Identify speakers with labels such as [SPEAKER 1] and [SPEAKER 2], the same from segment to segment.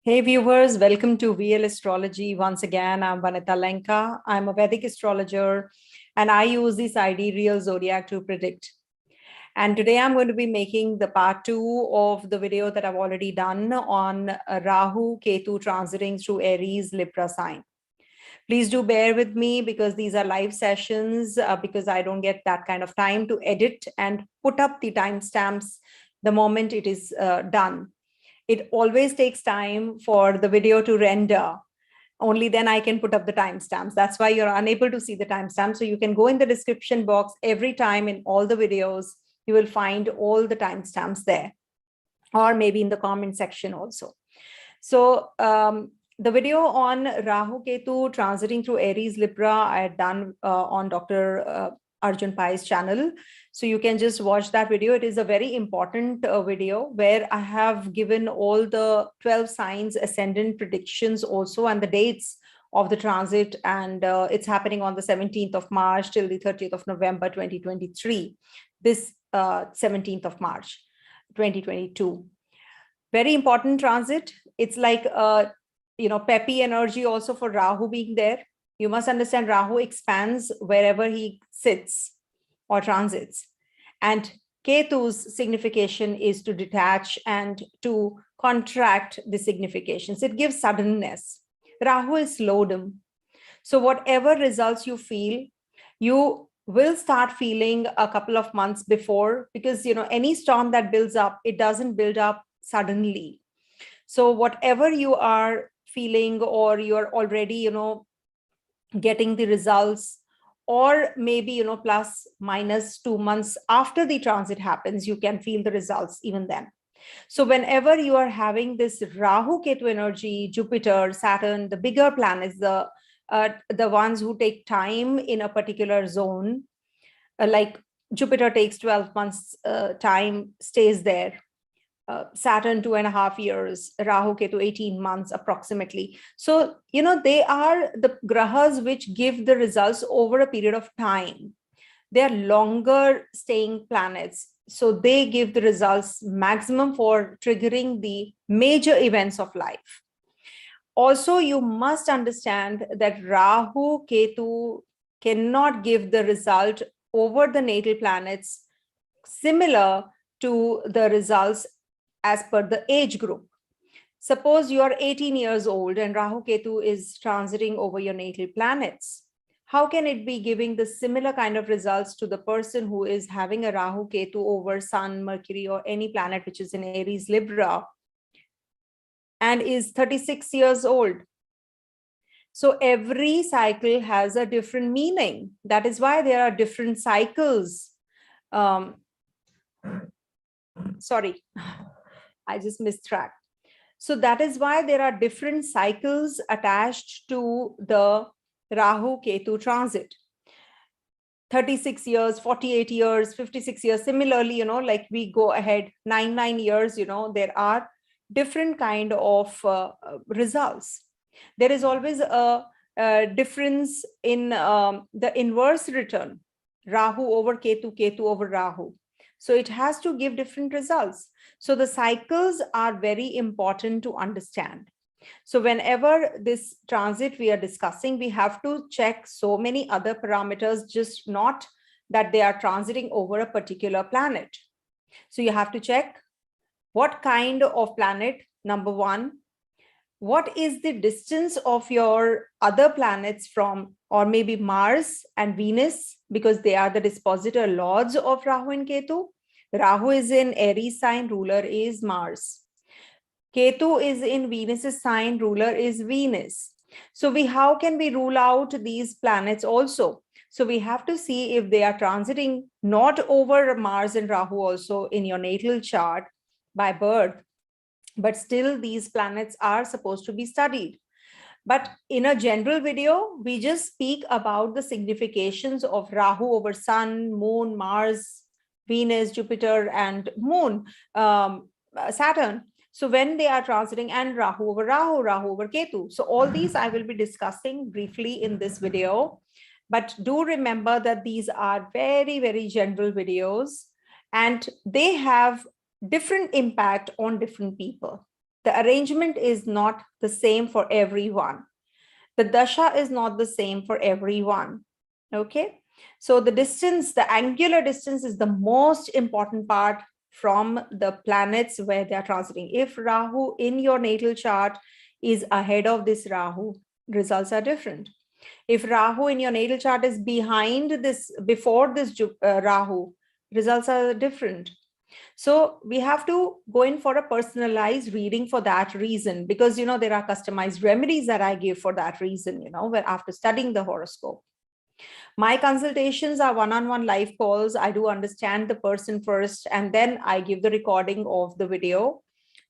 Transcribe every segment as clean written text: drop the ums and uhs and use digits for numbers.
[SPEAKER 1] Hey viewers, welcome to VL Astrology. Once again, I'm Vanita Lenka. I'm a Vedic astrologer and I use the Sidereal Zodiac to predict. And today I'm going to be making the part 2 of the video that I've already done on Rahu Ketu transiting through Aries Libra sign. Please do bear with me because these are live sessions because I don't get that kind of time to edit and put up the timestamps the moment it is done. It always takes time for the video to render. Only then I can put up the timestamps. That's why you're unable to see the timestamps. So you can go in the description box every time in all the videos. You will find all the timestamps there, or maybe in the comment section also. So the video on Rahu Ketu transiting through Aries Libra I had done on Dr. Arjun Pai's channel. So you can just watch that video. It is a very important video where I have given all the 12 signs ascendant predictions also and the dates of the transit, and it's happening on the 17th of March till the 30th of November 2023. This 17th of March 2022. Very important transit. It's like peppy energy also for Rahu being there. You must understand Rahu expands wherever he sits or transits. And Ketu's signification is to detach and to contract the significations. It gives suddenness. Rahu is slowdom. So whatever results you feel, you will start feeling a couple of months before, because any storm that builds up, it doesn't build up suddenly. So whatever you are feeling, or you're already getting the results, or maybe plus minus 2 months after the transit happens, you can feel the results even then. So whenever you are having this Rahu Ketu energy, Jupiter, Saturn, the bigger planets, the ones who take time in a particular zone, like Jupiter takes 12 months time, stays there. Saturn 2.5 years, Rahu Ketu 18 months approximately. So, they are the grahas which give the results over a period of time. They are longer staying planets. So they give the results maximum for triggering the major events of life. Also, you must understand that Rahu Ketu cannot give the result over the natal planets similar to the results as per the age group. Suppose you are 18 years old and Rahu Ketu is transiting over your natal planets. How can it be giving the similar kind of results to the person who is having a Rahu Ketu over Sun, Mercury, or any planet which is in Aries Libra and is 36 years old? So every cycle has a different meaning. That is why there are different cycles. Sorry. I just missed track. So that is why there are different cycles attached to the Rahu Ketu transit. 36 years, 48 years, 56 years. Similarly, like we go ahead 9 years, there are different kind of results. There is always a difference in the inverse return. Rahu over Ketu, Ketu over Rahu. So it has to give different results. So the cycles are very important to understand. So whenever this transit we are discussing, we have to check so many other parameters, just not that they are transiting over a particular planet. So you have to check what kind of planet, number one, what is the distance of your other planets from, or maybe Mars and Venus, because they are the dispositor lords of Rahu and Ketu. Rahu is in Aries sign, ruler is Mars. Ketu is in Venus's sign, ruler is Venus. So how can we rule out these planets also? So we have to see if they are transiting not over Mars and Rahu also in your natal chart by birth, but still these planets are supposed to be studied. But in a general video, we just speak about the significations of Rahu over Sun, Moon, Mars, Venus, Jupiter, and Moon, Saturn. So when they are transiting, and Rahu over Rahu, Rahu over Ketu. So all these I will be discussing briefly in this video. But do remember that these are very, very general videos and they have different impact on different people. The arrangement is not the same for everyone. The dasha is not the same for everyone. Okay. So the distance, the angular distance is the most important part from the planets where they are transiting. If Rahu in your natal chart is ahead of this Rahu, results are different. If Rahu in your natal chart is behind this, before this Rahu, results are different. So we have to go in for a personalized reading for that reason, because, there are customized remedies that I give for that reason, where after studying the horoscope. My consultations are one-on-one live calls. I do understand the person first, and then I give the recording of the video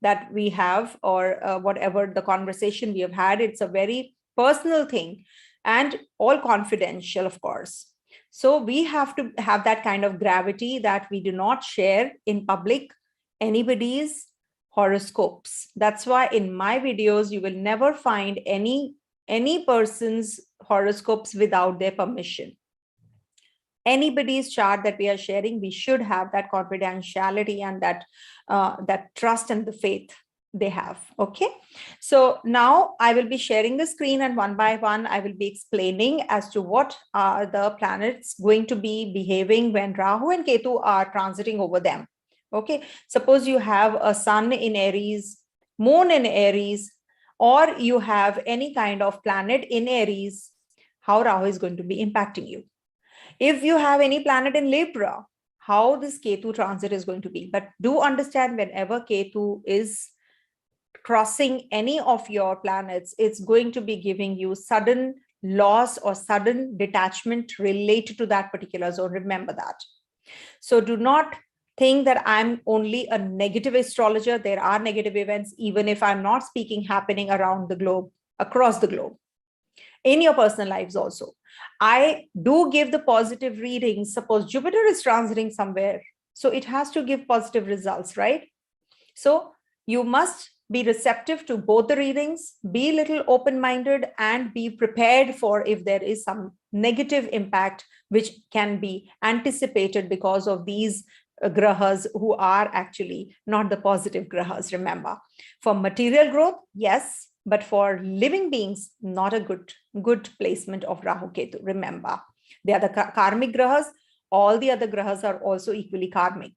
[SPEAKER 1] that we have, or whatever the conversation we have had. It's a very personal thing and all confidential, of course. So we have to have that kind of gravity that we do not share in public anybody's horoscopes. That's why in my videos, you will never find any person's horoscopes without their permission. Anybody's chart that we are sharing, we should have that confidentiality and that trust and the faith they have. Okay. So now I will be sharing the screen, and one by one, I will be explaining as to what are the planets going to be behaving when Rahu and Ketu are transiting over them. Okay. Suppose you have a sun in Aries, moon in Aries, or you have any kind of planet in Aries, how Rahu is going to be impacting you. If you have any planet in Libra, how this Ketu transit is going to be. But do understand, whenever Ketu is crossing any of your planets, it's going to be giving you sudden loss or sudden detachment related to that particular zone. Remember that. So do not think that I'm only a negative astrologer. There are negative events, even if I'm not speaking, happening around the globe, across the globe, in your personal lives also. I do give the positive readings. Suppose Jupiter is transiting somewhere, so it has to give positive results, right? So you must be receptive to both the readings, be a little open-minded, and be prepared for if there is some negative impact which can be anticipated because of these grahas who are actually not the positive grahas. Remember, for material growth, yes, but for living beings, not a good placement of Rahu Ketu. Remember, they are the karmic grahas. All the other grahas are also equally karmic.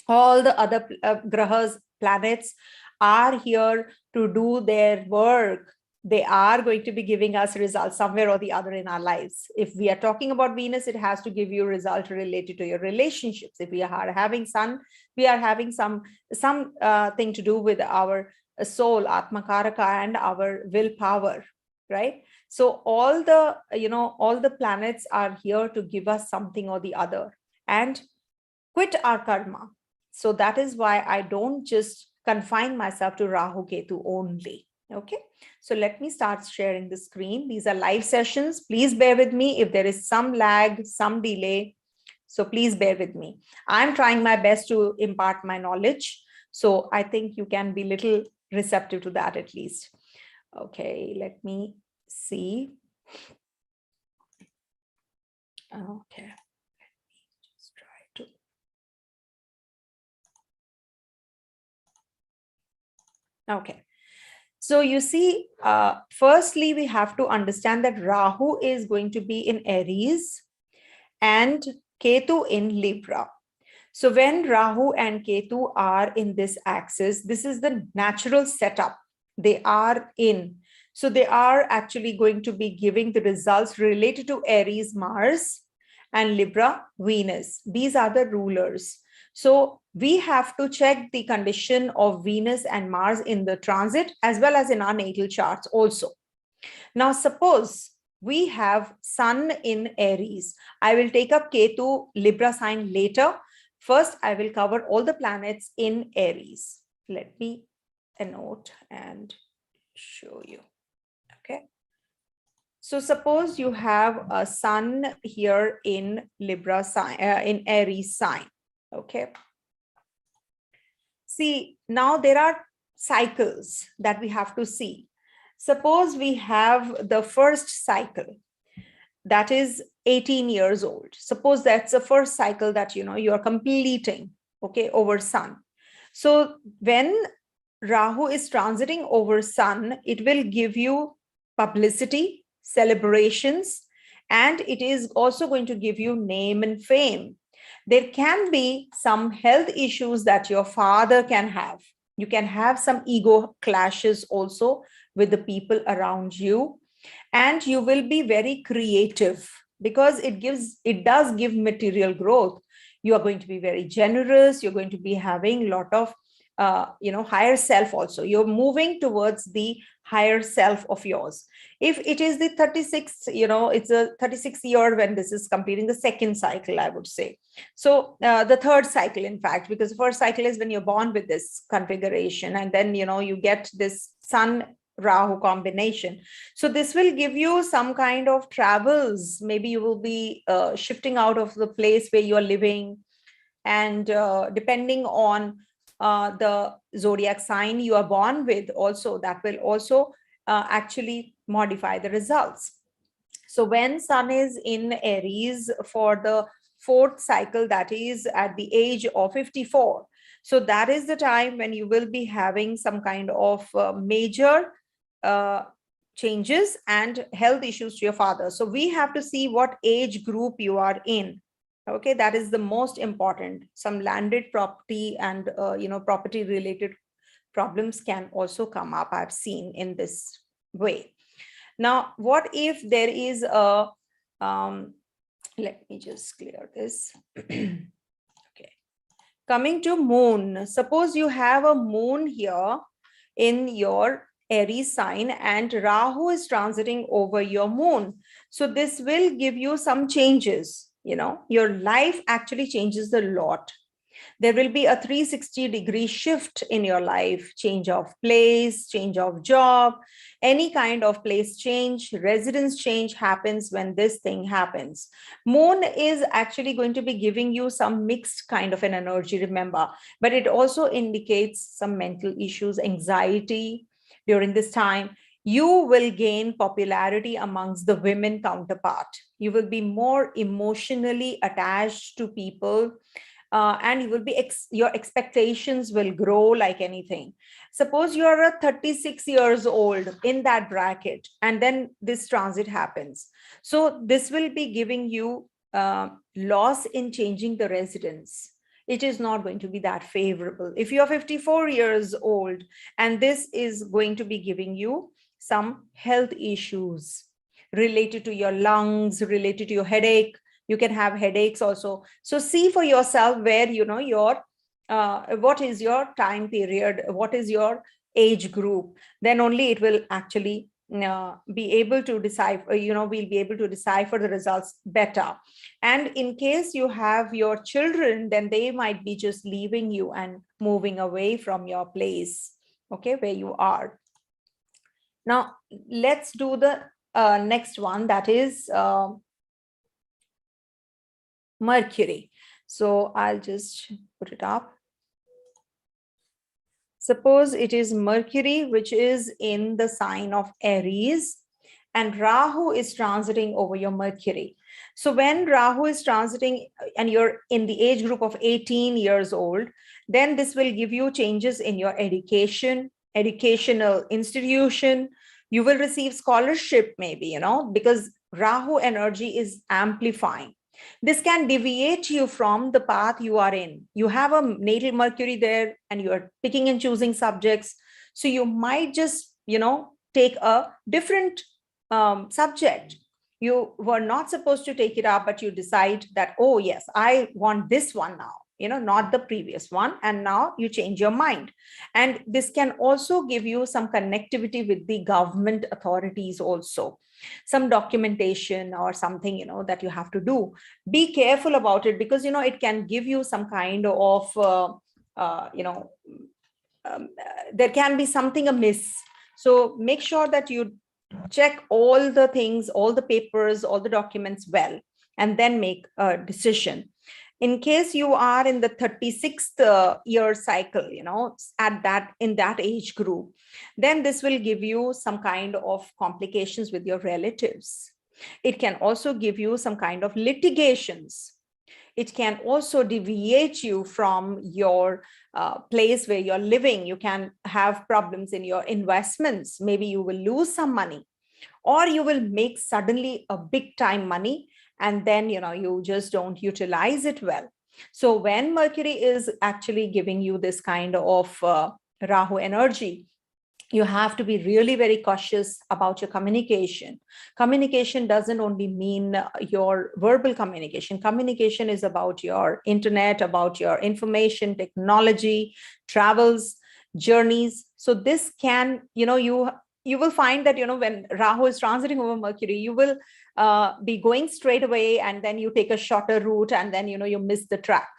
[SPEAKER 1] All the other grahas, planets, are here to do their work. They are going to be giving us results somewhere or the other in our lives. If we are talking about Venus, it has to give you a result related to your relationships. If we are having Sun, we are having some thing to do with our soul, Atma Karaka, and our willpower, right? So all the planets are here to give us something or the other and quit our karma. So that is why I don't just confine myself to Rahu Ketu only. Okay, so let me start sharing the screen. These are live sessions. Please bear with me if there is some lag, some delay. So please bear with me. I'm trying my best to impart my knowledge. So I think you can be little receptive to that at least. Okay, let me see. Okay. Okay, so you see, firstly, we have to understand that Rahu is going to be in Aries and Ketu in Libra. So when Rahu and Ketu are in this axis, this is the natural setup they are in. So they are actually going to be giving the results related to Aries, Mars, and Libra, Venus. These are the rulers. So we have to check the condition of Venus and Mars in the transit as well as in our natal charts also. Now, suppose we have Sun in Aries. I will take up Ketu Libra sign later. First, I will cover all the planets in Aries. Let me note and show you. Okay. So suppose you have a Sun here in Libra sign, in Aries sign. Okay. See, now there are cycles that we have to see. Suppose we have the first cycle that is 18 years old. Suppose that's the first cycle that you are completing, okay, over Sun. So when Rahu is transiting over Sun, it will give you publicity, celebrations, and it is also going to give you name and fame. There can be some health issues that your father can have. You can have some ego clashes also with the people around you, and you will be very creative because it does give material growth. You are going to be very generous. You're going to be having a lot of higher self also. You're moving towards the higher self of yours. If it is the 36th, it's a 36th year when this is completing the second cycle, I would say. So the third cycle, in fact, because the first cycle is when you're born with this configuration, and then you get this Sun Rahu combination. So this will give you some kind of travels. Maybe you will be shifting out of the place where you are living, and depending on the zodiac sign you are born with, also that will also actually modify the results. So when Sun is in Aries for the fourth cycle, that is at the age of 54. So that is the time when you will be having some kind of major changes and health issues to your father. So we have to see what age group you are in. Okay, that is the most important. Some landed property and property related problems can also come up, I've seen in this way. Now, what if there is a let me just clear this. Okay, coming to moon. Suppose you have a moon here in your Aries sign and Rahu is transiting over your moon. So this will give you some changes. Your life actually changes a lot. There will be a 360-degree shift in your life, change of place, change of job, any kind of place change, residence change happens when this thing happens. Moon is actually going to be giving you some mixed kind of an energy, remember, but it also indicates some mental issues, anxiety during this time. You will gain popularity amongst the women counterpart. You will be more emotionally attached to people, and you will be your expectations will grow like anything. Suppose you are a 36 years old in that bracket, and then this transit happens. So this will be giving you loss in changing the residence. It is not going to be that favorable. If you are 54 years old, and this is going to be giving you some health issues related to your lungs, related to your headache. You can have headaches also. So see for yourself where, your, what is your time period, what is your age group, then only it will actually be able to decipher, we'll be able to decipher the results better. And in case you have your children, then they might be just leaving you and moving away from your place, okay, where you are. Now, let's do the next one, that is Mercury. So I'll just put it up. Suppose it is Mercury, which is in the sign of Aries, and Rahu is transiting over your Mercury. So when Rahu is transiting and you're in the age group of 18 years old, then this will give you changes in your education, educational institution. You will receive scholarship maybe, because Rahu energy is amplifying. This can deviate you from the path you are in. You have a natal Mercury there and you are picking and choosing subjects. So you might just, take a different subject. You were not supposed to take it up, but you decide that, oh, yes, I want this one now, not the previous one. And now you change your mind. And this can also give you some connectivity with the government authorities also. Some documentation or something, that you have to do. Be careful about it because, it can give you some kind of, there can be something amiss. So make sure that you check all the things, all the papers, all the documents well, and then make a decision. In case you are in the 36th year cycle, in that age group, then this will give you some kind of complications with your relatives. It can also give you some kind of litigations. It can also deviate you from your place where you're living. You can have problems in your investments. Maybe you will lose some money, or you will make suddenly a big time money, and then you just don't utilize it well. So when Mercury is actually giving you this kind of Rahu energy, you have to be really very cautious about your communication. Communication doesn't only mean your verbal communication. Communication is about your internet, about your information technology, travels, journeys. So this can, you will find that, when Rahu is transiting over Mercury, you will be going straight away, and then you take a shorter route, and then, you miss the track.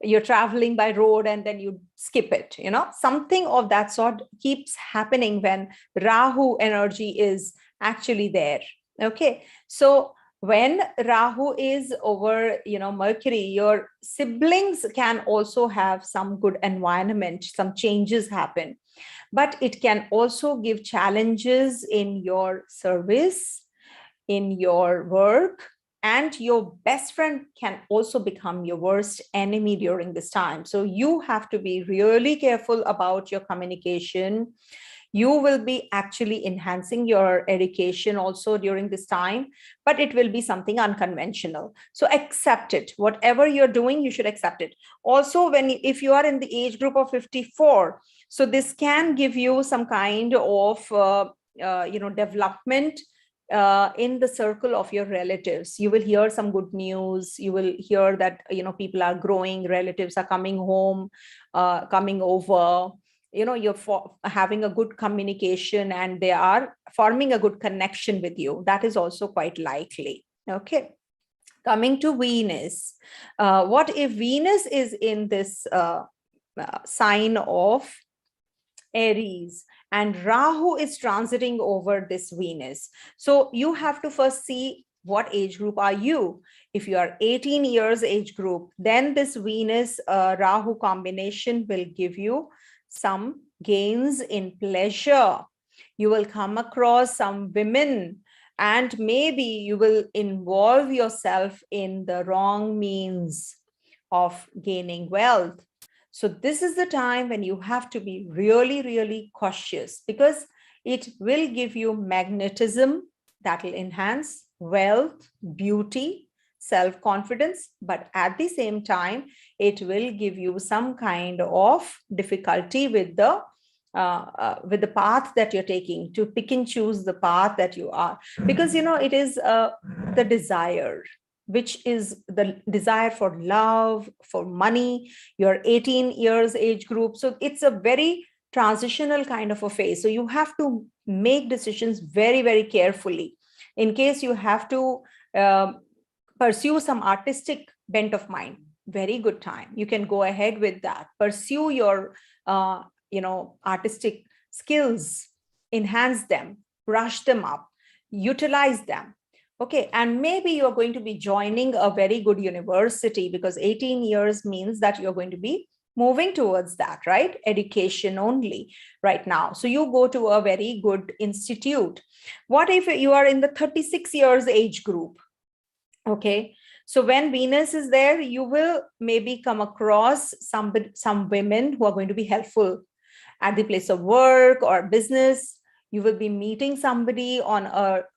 [SPEAKER 1] You're traveling by road and then you skip it. Something of that sort keeps happening when Rahu energy is actually there. Okay, so when Rahu is over Mercury, your siblings can also have some good environment, some changes happen, but it can also give challenges in your service, in your work, and your best friend can also become your worst enemy during this time. So you have to be really careful about your communication. You will be actually enhancing your education also during this time, but it will be something unconventional. So accept it. Whatever you're doing, you should accept it. Also, if you are in the age group of 54, so this can give you some kind of development in the circle of your relatives. You will hear some good news. You will hear that people are growing, relatives are coming home, coming over. You're having a good communication, and they are forming a good connection with you. That is also quite likely. Okay, coming to Venus. What if Venus is in this sign of Aries, and Rahu is transiting over this Venus? So you have to first see what age group are you. If you are 18 years age group, then this Venus Rahu combination will give you some gains in pleasure. You will come across some women, and maybe you will involve yourself in the wrong means of gaining wealth. So this is the time when you have to be really, really cautious, because it will give you magnetism that will enhance wealth, beauty, self-confidence, but at the same time, it will give you some kind of difficulty with the path that you're taking, to pick and choose the path that you are, because it is the desire, which is the desire for love, for money. You're 18 years age group, so it's a very transitional kind of a phase. So you have to make decisions very, very carefully. In case you have to pursue some artistic bent of mind, very good time. You can go ahead with that. Pursue your artistic skills, enhance them, brush them up, utilize them. Okay, and maybe you're going to be joining a very good university, because 18 years means that you're going to be moving towards that, right? Education only right now. So you go to a very good institute. What if you are in the 36 years age group? Okay, so when Venus is there, you will maybe come across some women who are going to be helpful at the place of work or business. You will be meeting somebody on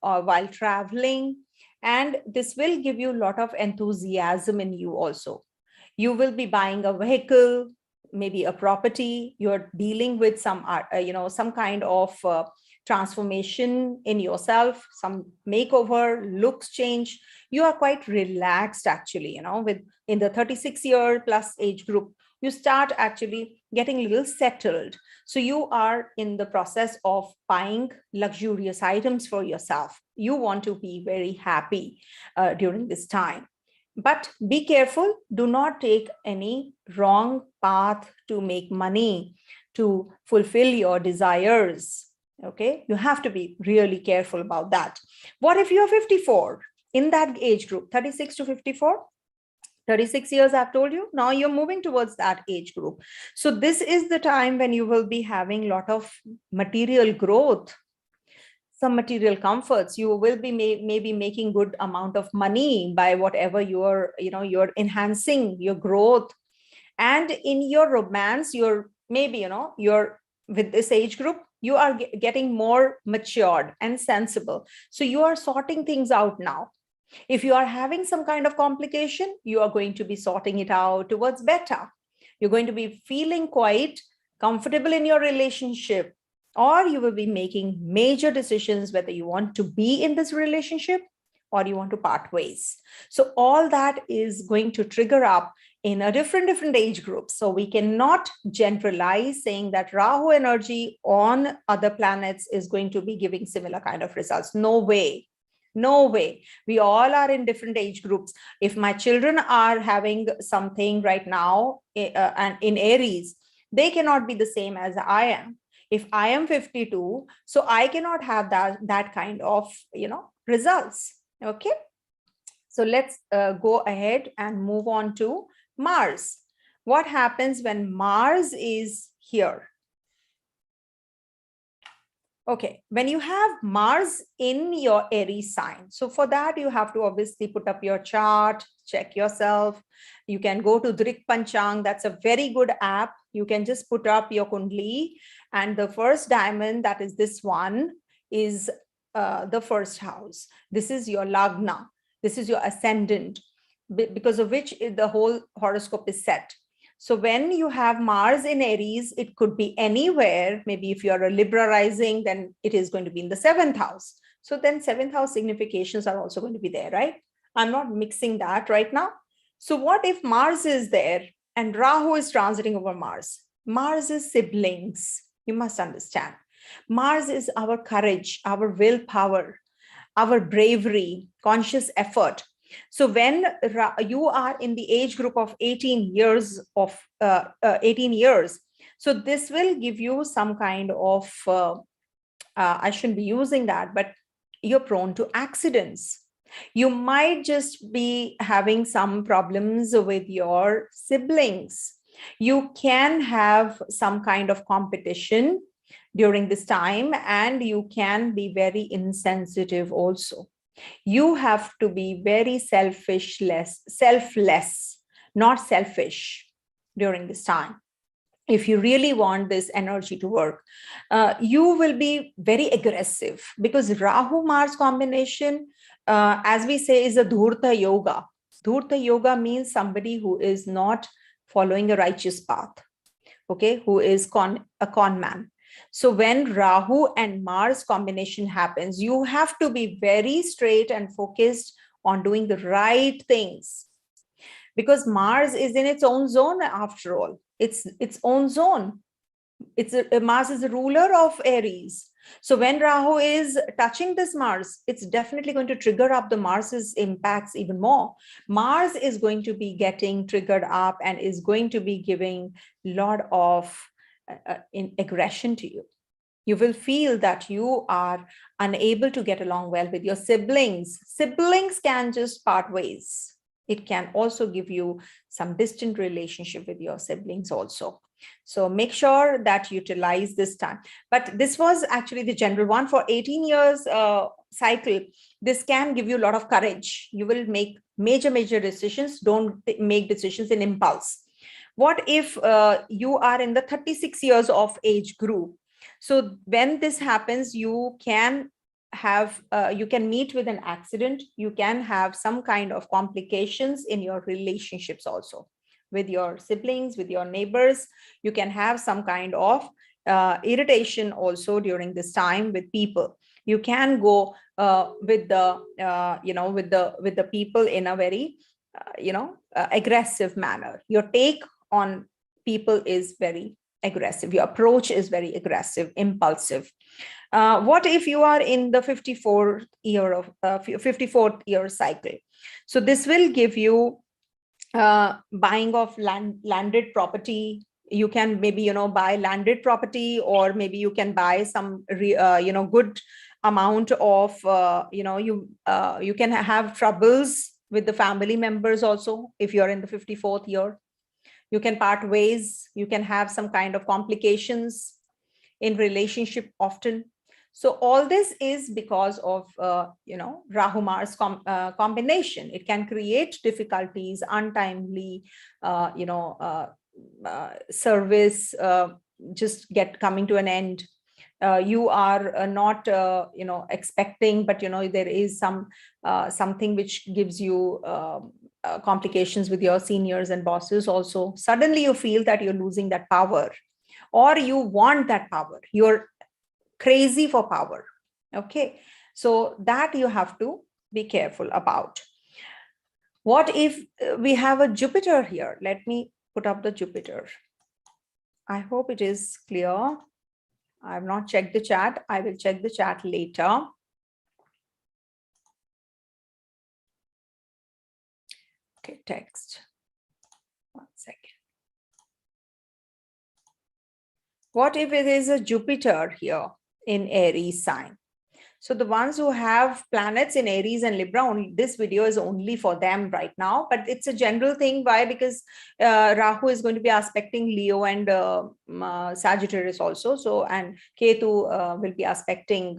[SPEAKER 1] while traveling, and this will give you a lot of enthusiasm in you also. You will be buying a vehicle, maybe a property. You're dealing with some kind of transformation in yourself, some makeover, looks change. You are quite relaxed actually, in the 36-year plus age group. You start actually getting a little settled. So you are in the process of buying luxurious items for yourself. You want to be very happy during this time. But be careful. Do not take any wrong path to make money, to fulfill your desires. Okay, you have to be really careful about that. What if you're 54 in that age group, 36 to 54? 36 years, I've told you. Now you're moving towards that age group. So this is the time when you will be having a lot of material growth. some material comforts. You will be maybe making good amount of money by whatever you're enhancing your growth. And in your romance, you're maybe, you're with this age group, you are getting more matured and sensible. So you are sorting things out now. If you are having some kind of complication, you are going to be sorting it out towards better. You're going to be feeling quite comfortable in your relationship, or you will be making major decisions whether you want to be in this relationship or you want to part ways. So all that is going to trigger up in a different age groups. So we cannot generalize saying that Rahu energy on other planets is going to be giving similar kind of results. No way. No way. We all are in different age groups. If my children are having something right now and in Aries, they cannot be the same as I am. If I am 52, so I cannot have that kind of, results. Okay. So let's go ahead and move on to Mars. What happens when Mars is here? Okay, when you have Mars in your Aries sign, so for that you have to obviously put up your chart, check yourself. You can go to Drik Panchang. That's a very good app. You can just put up your Kundli, and the first diamond, that is this one, is the first house. This is your Lagna. This is your ascendant, because of which the whole horoscope is set. So when you have Mars in Aries, it could be anywhere. Maybe if you're a Libra rising, then it is going to be in the 7th house. So then 7th house significations are also going to be there, right? I'm not mixing that right now. So what if Mars is there and Rahu is transiting over Mars? Mars is siblings. You must understand. Mars is our courage, our willpower, our bravery, conscious effort. So when you are in the age group of 18 years, so this will give you some kind of, I shouldn't be using that, but you're prone to accidents. You might just be having some problems with your siblings. You can have some kind of competition during this time, and you can be very insensitive also. You have to be very selfless, not selfish during this time. If you really want this energy to work, you will be very aggressive, because Rahu-Mars combination, as we say, is a Dhurta Yoga. Dhurta Yoga means somebody who is not following a righteous path, okay, who is a con man. So when Rahu and Mars combination happens, you have to be very straight and focused on doing the right things, because Mars is in its own zone after all. It's its own zone. Mars is the ruler of Aries. So when Rahu is touching this Mars, it's definitely going to trigger up the Mars's impacts even more. Mars is going to be getting triggered up and is going to be giving a lot of in aggression to you. You will feel that you are unable to get along well with your siblings. Siblings can just part ways. It can also give you some distant relationship with your siblings also. So make sure that you utilize this time. But this was actually the general one for 18 years cycle. This can give you a lot of courage. You will make major decisions. Don't make decisions in impulse. What if you are in the 36 years of age group? So when this happens, you can have, you can meet with an accident. You can have some kind of complications in your relationships also, with your siblings, with your neighbors. You can have some kind of irritation also during this time with people. You can go with the, with the people in a very, aggressive manner. Your take on people is very aggressive. Your approach is very aggressive, impulsive. What if you are in the 54th year cycle? So this will give you buying of landed property. You can maybe, buy landed property, or maybe you can buy some, good amount of, you can have troubles with the family members also if you're in the 54th year. You can part ways. You can have some kind of complications in relationship often. So all this is because of, Rahu Mars combination. It can create difficulties, untimely, service, just coming to an end. You are not, expecting, but, there is something which gives you complications with your seniors and bosses also. Suddenly you feel that you're losing that power, or you want that power. You're crazy for power. Okay, so that you have to be careful about. What if we have a Jupiter here? Let me put up the Jupiter. I hope it is clear. I have not checked the chat. I will check the chat later. Okay, text. 1 second. What if it is a Jupiter here in Aries sign? So the ones who have planets in Aries and Libra, this video is only for them right now, but it's a general thing. Why? Because Rahu is going to be aspecting Leo and Sagittarius also. So, and Ketu will be aspecting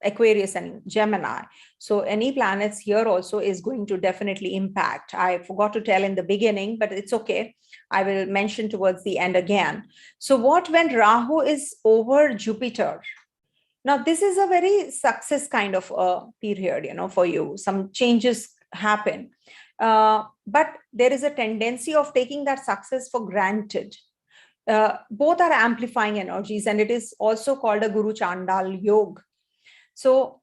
[SPEAKER 1] Aquarius and Gemini. So any planets here also is going to definitely impact. I forgot to tell in the beginning, but it's okay. I will mention towards the end again. So what when Rahu is over Jupiter? Now, this is a very success kind of period, for you. Some changes happen. But there is a tendency of taking that success for granted. Both are amplifying energies, and it is also called a Guru Chandal Yoga. So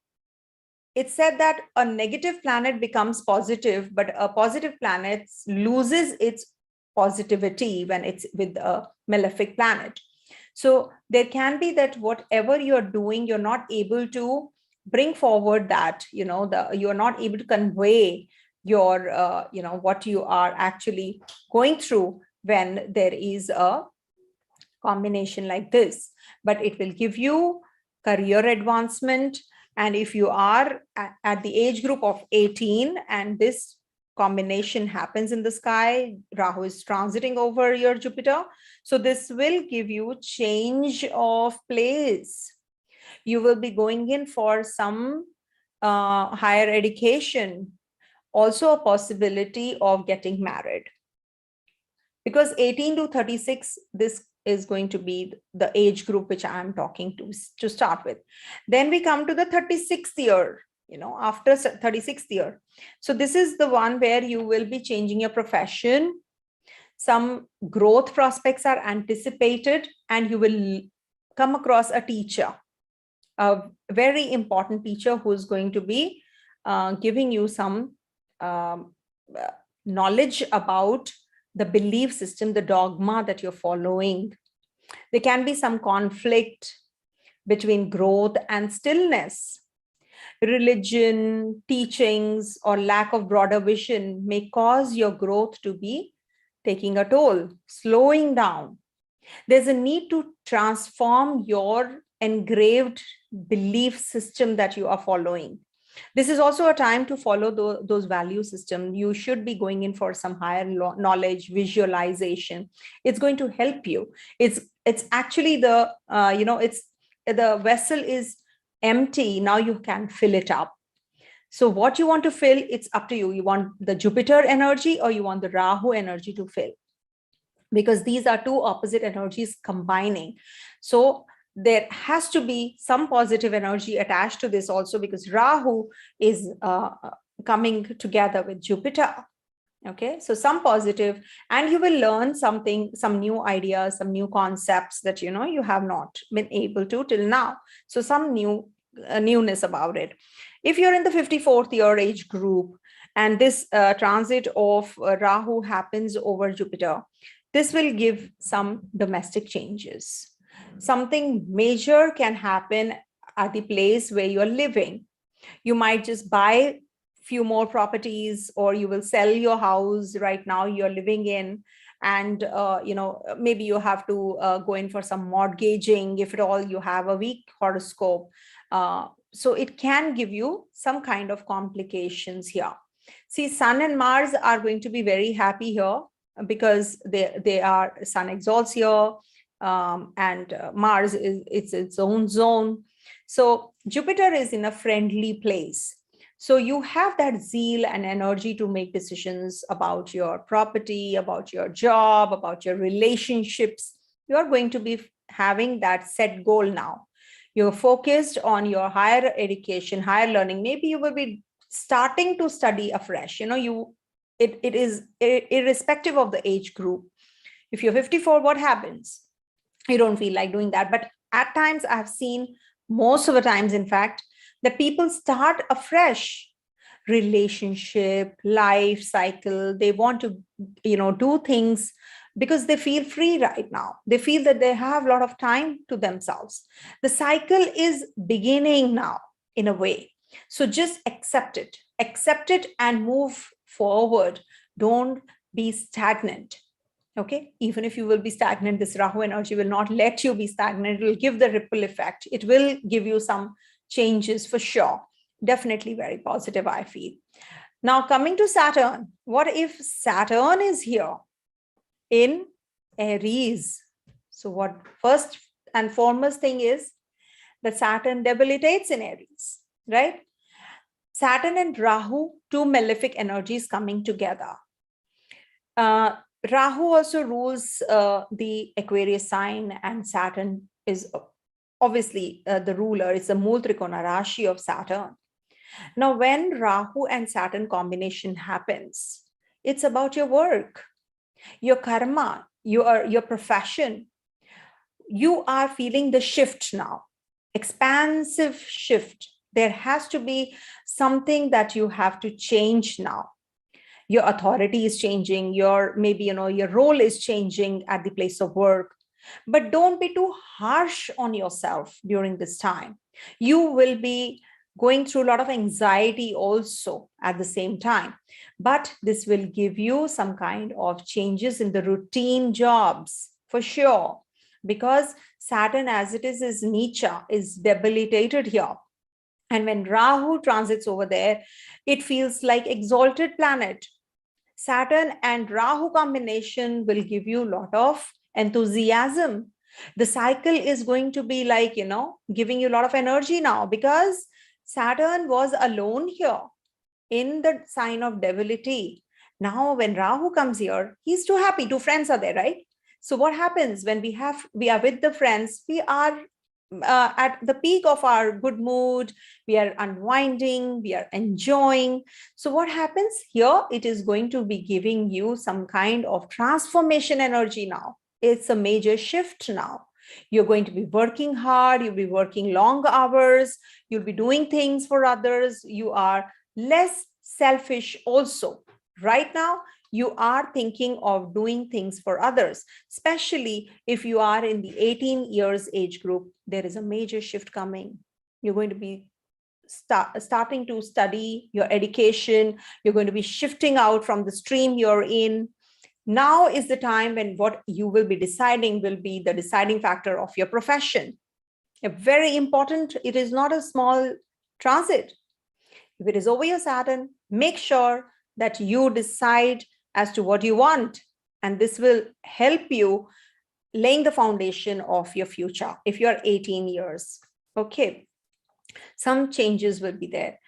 [SPEAKER 1] it's said that a negative planet becomes positive, but a positive planet loses its positivity when it's with a malefic planet. So there can be that whatever you're doing, you're not able to bring forward that, you're not able to convey your, what you are actually going through when there is a combination like this. But it will give you career advancement. And if you are at the age group of 18 and this combination happens in the sky, Rahu is transiting over your Jupiter. So this will give you change of place. You will be going in for some higher education, also a possibility of getting married. Because 18 to 36, this is going to be the age group which I am talking to start with. Then we come to the 36th year, after 36th year. So this is the one where you will be changing your profession. Some growth prospects are anticipated, and you will come across a teacher, a very important teacher who is going to be giving you some knowledge about the belief system, the dogma that you're following. There can be some conflict between growth and stillness. Religion, teachings, or lack of broader vision may cause your growth to be taking a toll, slowing down. There's a need to transform your engraved belief system that you are following. This is also a time to follow those value systems. You should be going in for some higher knowledge, visualization. It's going to help you. It's actually the vessel is empty. Now you can fill it up. So what you want to fill, it's up to you. You want the Jupiter energy or you want the Rahu energy to fill, because these are two opposite energies combining. So there has to be some positive energy attached to this also, because Rahu is coming together with Jupiter. Okay, so some positive, and you will learn something, some new ideas, some new concepts that you have not been able to till now. So some newness about it. If you're in the 54th year age group and this transit of Rahu happens over Jupiter, this will give some domestic changes. Something major can happen at the place where you're living. You might just buy few more properties, or you will sell your house right now you're living in, and maybe you have to go in for some mortgaging if at all you have a weak horoscope. So it can give you some kind of complications here. See, Sun and Mars are going to be very happy here, because they are, Sun exalts here, and Mars is its own zone. So Jupiter is in a friendly place. So you have that zeal and energy to make decisions about your property, about your job, about your relationships. You are going to be having that set goal now. You're focused on your higher education, higher learning. Maybe you will be starting to study afresh. It is irrespective of the age group. If you're 54, what happens? You don't feel like doing that. But at times, I've seen, most of the times, in fact, that people start afresh relationship, life cycle. They want to, do things because they feel free right now. They feel that they have a lot of time to themselves. The cycle is beginning now in a way. So just accept it and move forward. Don't be stagnant. Okay, even if you will be stagnant, this Rahu energy will not let you be stagnant. It will give the ripple effect. It will give you some changes for sure. Definitely very positive, I feel. Now, coming to Saturn, what if Saturn is here in Aries? So what first and foremost thing is that Saturn debilitates in Aries, right? Saturn and Rahu, two malefic energies coming together. Rahu also rules the Aquarius sign, and Saturn is obviously the ruler. It's the Mool Trikona Rashi of Saturn. Now, when Rahu and Saturn combination happens, it's about your work, your karma, your profession. You are feeling the shift now, expansive shift. There has to be something that you have to change now. Your authority is changing, your role is changing at the place of work. But don't be too harsh on yourself during this time. You will be going through a lot of anxiety also at the same time. But this will give you some kind of changes in the routine jobs for sure. Because Saturn, as it is Nicha, is debilitated here. And when Rahu transits over there, it feels like exalted planet. Saturn and Rahu combination will give you a lot of enthusiasm. The cycle is going to be like, giving you a lot of energy now, because Saturn was alone here in the sign of debility. Now, when Rahu comes here, he's too happy. Two friends are there, right? So what happens when we are with the friends? We are at the peak of our good mood. We are unwinding, we are enjoying. So what happens here? It is going to be giving you some kind of transformation energy now. It's a major shift now. You're going to be working hard, you'll be working long hours, you'll be doing things for others. You are less selfish also. Right now, you are thinking of doing things for others, especially if you are in the 18 years age group. There is a major shift coming. You're going to be starting to study your education. You're going to be shifting out from the stream you're in. Now is the time when what you will be deciding will be the deciding factor of your profession. A very important, it is not a small transit. If it is over your Saturn, make sure that you decide as to what you want. And this will help you laying the foundation of your future if you're 18 years. Okay. Some changes will be there.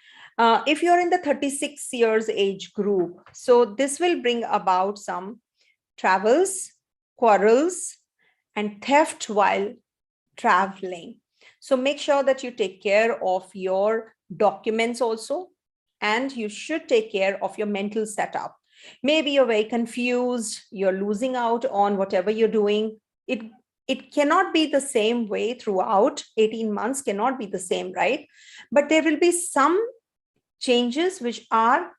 [SPEAKER 1] If you're in the 36 years age group, so this will bring about some travels, quarrels, and theft while traveling. So make sure that you take care of your documents also, and you should take care of your mental setup. Maybe you're very confused, you're losing out on whatever you're doing. It cannot be the same way throughout. 18 months cannot be the same, right? But there will be some changes which are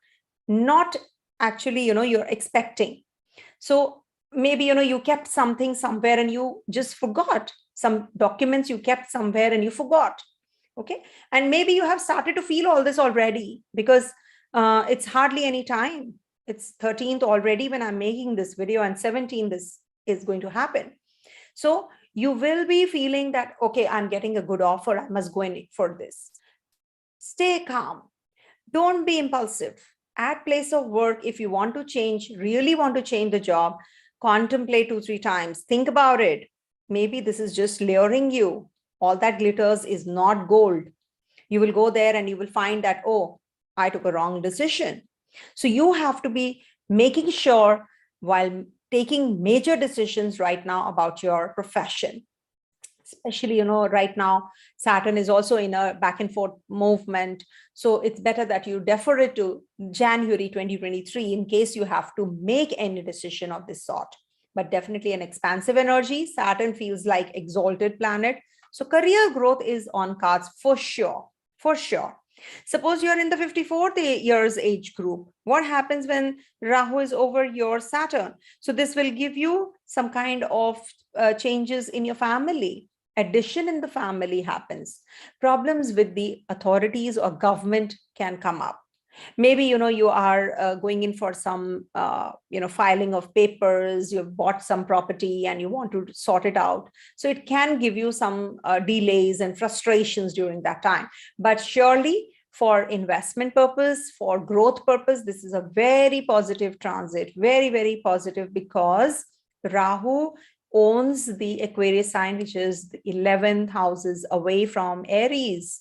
[SPEAKER 1] not actually, you're expecting. So maybe, you kept something somewhere and you just forgot. Some documents you kept somewhere and you forgot. Okay. And maybe you have started to feel all this already because it's hardly any time. It's 13th already when I'm making this video, and 17th this is going to happen. So you will be feeling that, okay, I'm getting a good offer. I must go in for this. Stay calm. Don't be impulsive. At place of work, if you want to change, really want to change the job, contemplate 2-3 times. Think about it. maybe this is just luring you. All that glitters is not gold. You will go there and you will find that, oh, I took a wrong decision. So you have to be making sure while taking major decisions right now about your profession. Especially, right now, Saturn is also in a back and forth movement. So it's better that you defer it to January 2023 in case you have to make any decision of this sort. But definitely an expansive energy. Saturn feels like exalted planet. So career growth is on cards for sure, for sure. Suppose you're in the 54th years age group. What happens when Rahu is over your Saturn? So this will give you some kind of changes in your family. Addition in the family happens. Problems with the authorities or government can come up. Maybe, you are going in for some, filing of papers, you've bought some property and you want to sort it out. So it can give you some delays and frustrations during that time. But surely for investment purpose, for growth purpose, this is a very positive transit, very, very positive, because Rahu owns the Aquarius sign, which is the 11th houses away from Aries.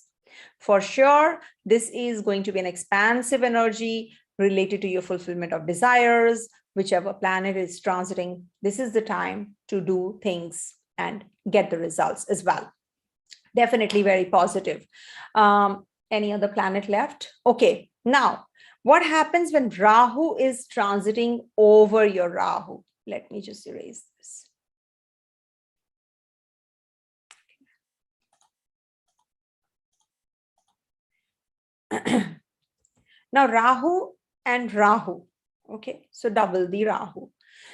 [SPEAKER 1] For sure, this is going to be an expansive energy related to your fulfillment of desires. Whichever planet is transiting, this is the time to do things and get the results as well. Definitely very positive. Any other planet left? Okay, now what happens when Rahu is transiting over your Rahu? Let me just erase this. Now Rahu and Rahu, okay, so double the Rahu.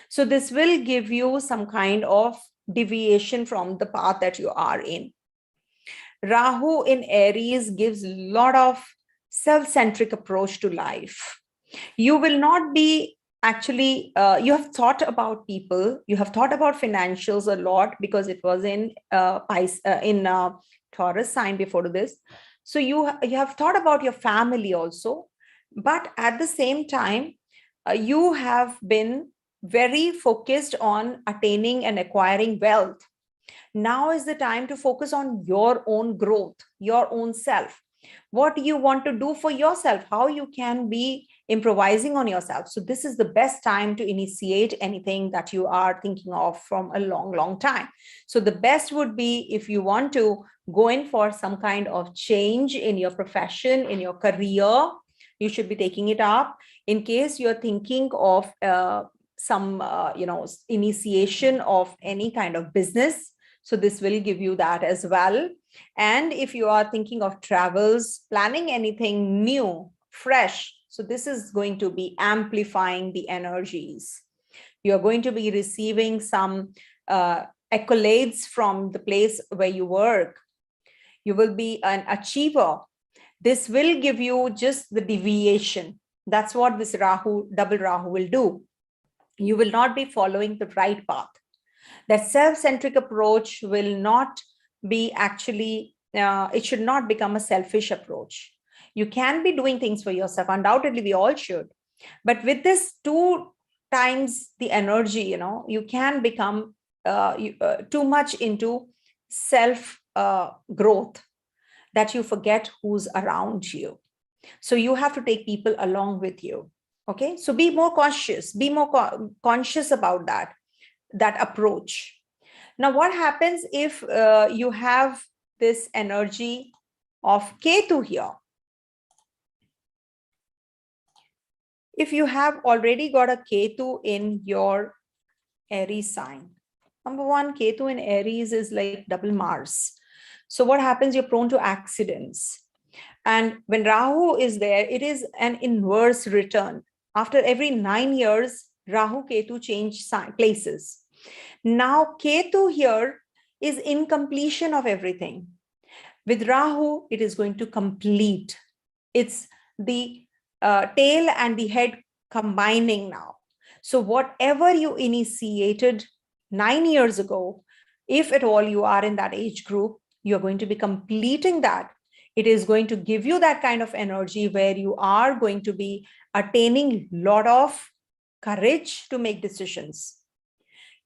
[SPEAKER 1] So this will give you some kind of deviation from the path that you are in. Rahu in Aries gives a lot of self-centric approach to life. You will not be actually, you have thought about people, you have thought about financials a lot because it was in Taurus sign before this. So you have thought about your family also, but at the same time, you have been very focused on attaining and acquiring wealth. Now is the time to focus on your own growth, your own self. What you want to do for yourself, how you can be improvising on yourself. So this is the best time to initiate anything that you are thinking of from a long, long time. So the best would be if you want to go in for some kind of change in your profession, in your career, you should be taking it up. In case you're thinking of some, initiation of any kind of business, so this will give you that as well. And if you are thinking of travels, planning anything new, fresh, so this is going to be amplifying the energies. You're going to be receiving some accolades from the place where you work. You will be an achiever. This will give you just the deviation. That's what this Rahu, double Rahu will do. You will not be following the right path. That self-centric approach will not be actually, it should not become a selfish approach. You can be doing things for yourself. Undoubtedly, we all should. But with this 2 times the energy, you can become too much into self growth that you forget who's around you. So you have to take people along with you. Okay, so be more cautious, be more conscious about that approach. Now, what happens if you have this energy of Ketu here? If you have already got a Ketu in your Aries sign, number one, Ketu in Aries is like double Mars. So what happens? You're prone to accidents. And when Rahu is there, it is an inverse return. After every 9 years, Rahu, Ketu change places. Now, Ketu here is incompletion of everything. With Rahu, it is going to complete. It's the tail and the head combining now. So whatever you initiated 9 years ago, if at all you are in that age group, you're going to be completing that. It is going to give you that kind of energy where you are going to be attaining a lot of courage to make decisions.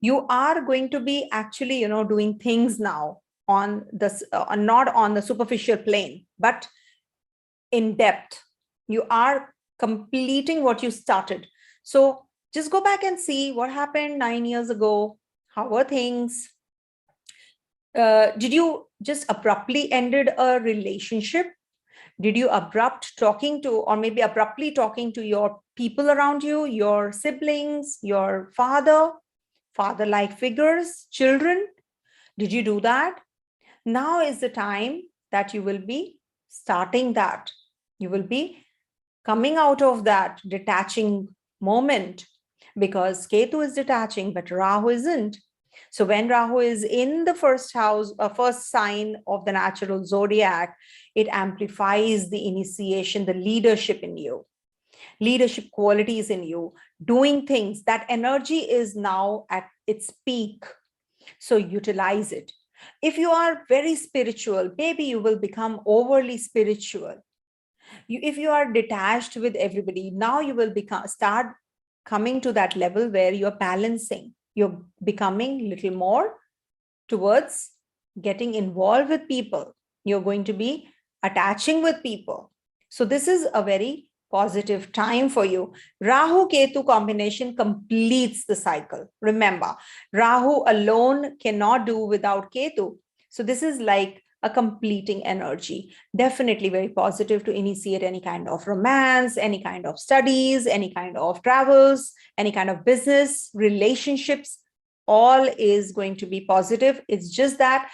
[SPEAKER 1] You are going to be actually, doing things now on this, not on the superficial plane, but in depth. You are completing what you started. So just go back and see what happened 9 years ago. How were things? Did you just abruptly ended a relationship? Did you abrupt talking to, or maybe abruptly talking to your people around you, your siblings, your father-like figures, children? Did you do that? Now is the time that you will be starting that. You will be coming out of that detaching moment, because Ketu is detaching, but Rahu isn't. So when Rahu is in the first house, first sign of the natural zodiac, it amplifies the initiation, the leadership in you, leadership qualities in you, doing things. That energy is now at its peak. So utilize it. If you are very spiritual, maybe you will become overly spiritual. If you are detached with everybody, now you will start coming to that level where you're balancing. You're becoming little more towards getting involved with people. You're going to be attaching with people. So this is a very positive time for you. Rahu Ketu combination completes the cycle. Remember, Rahu alone cannot do without Ketu. So this is like a completing energy. Definitely very positive to initiate any kind of romance, any kind of studies, any kind of travels, any kind of business, relationships. All is going to be positive. It's just that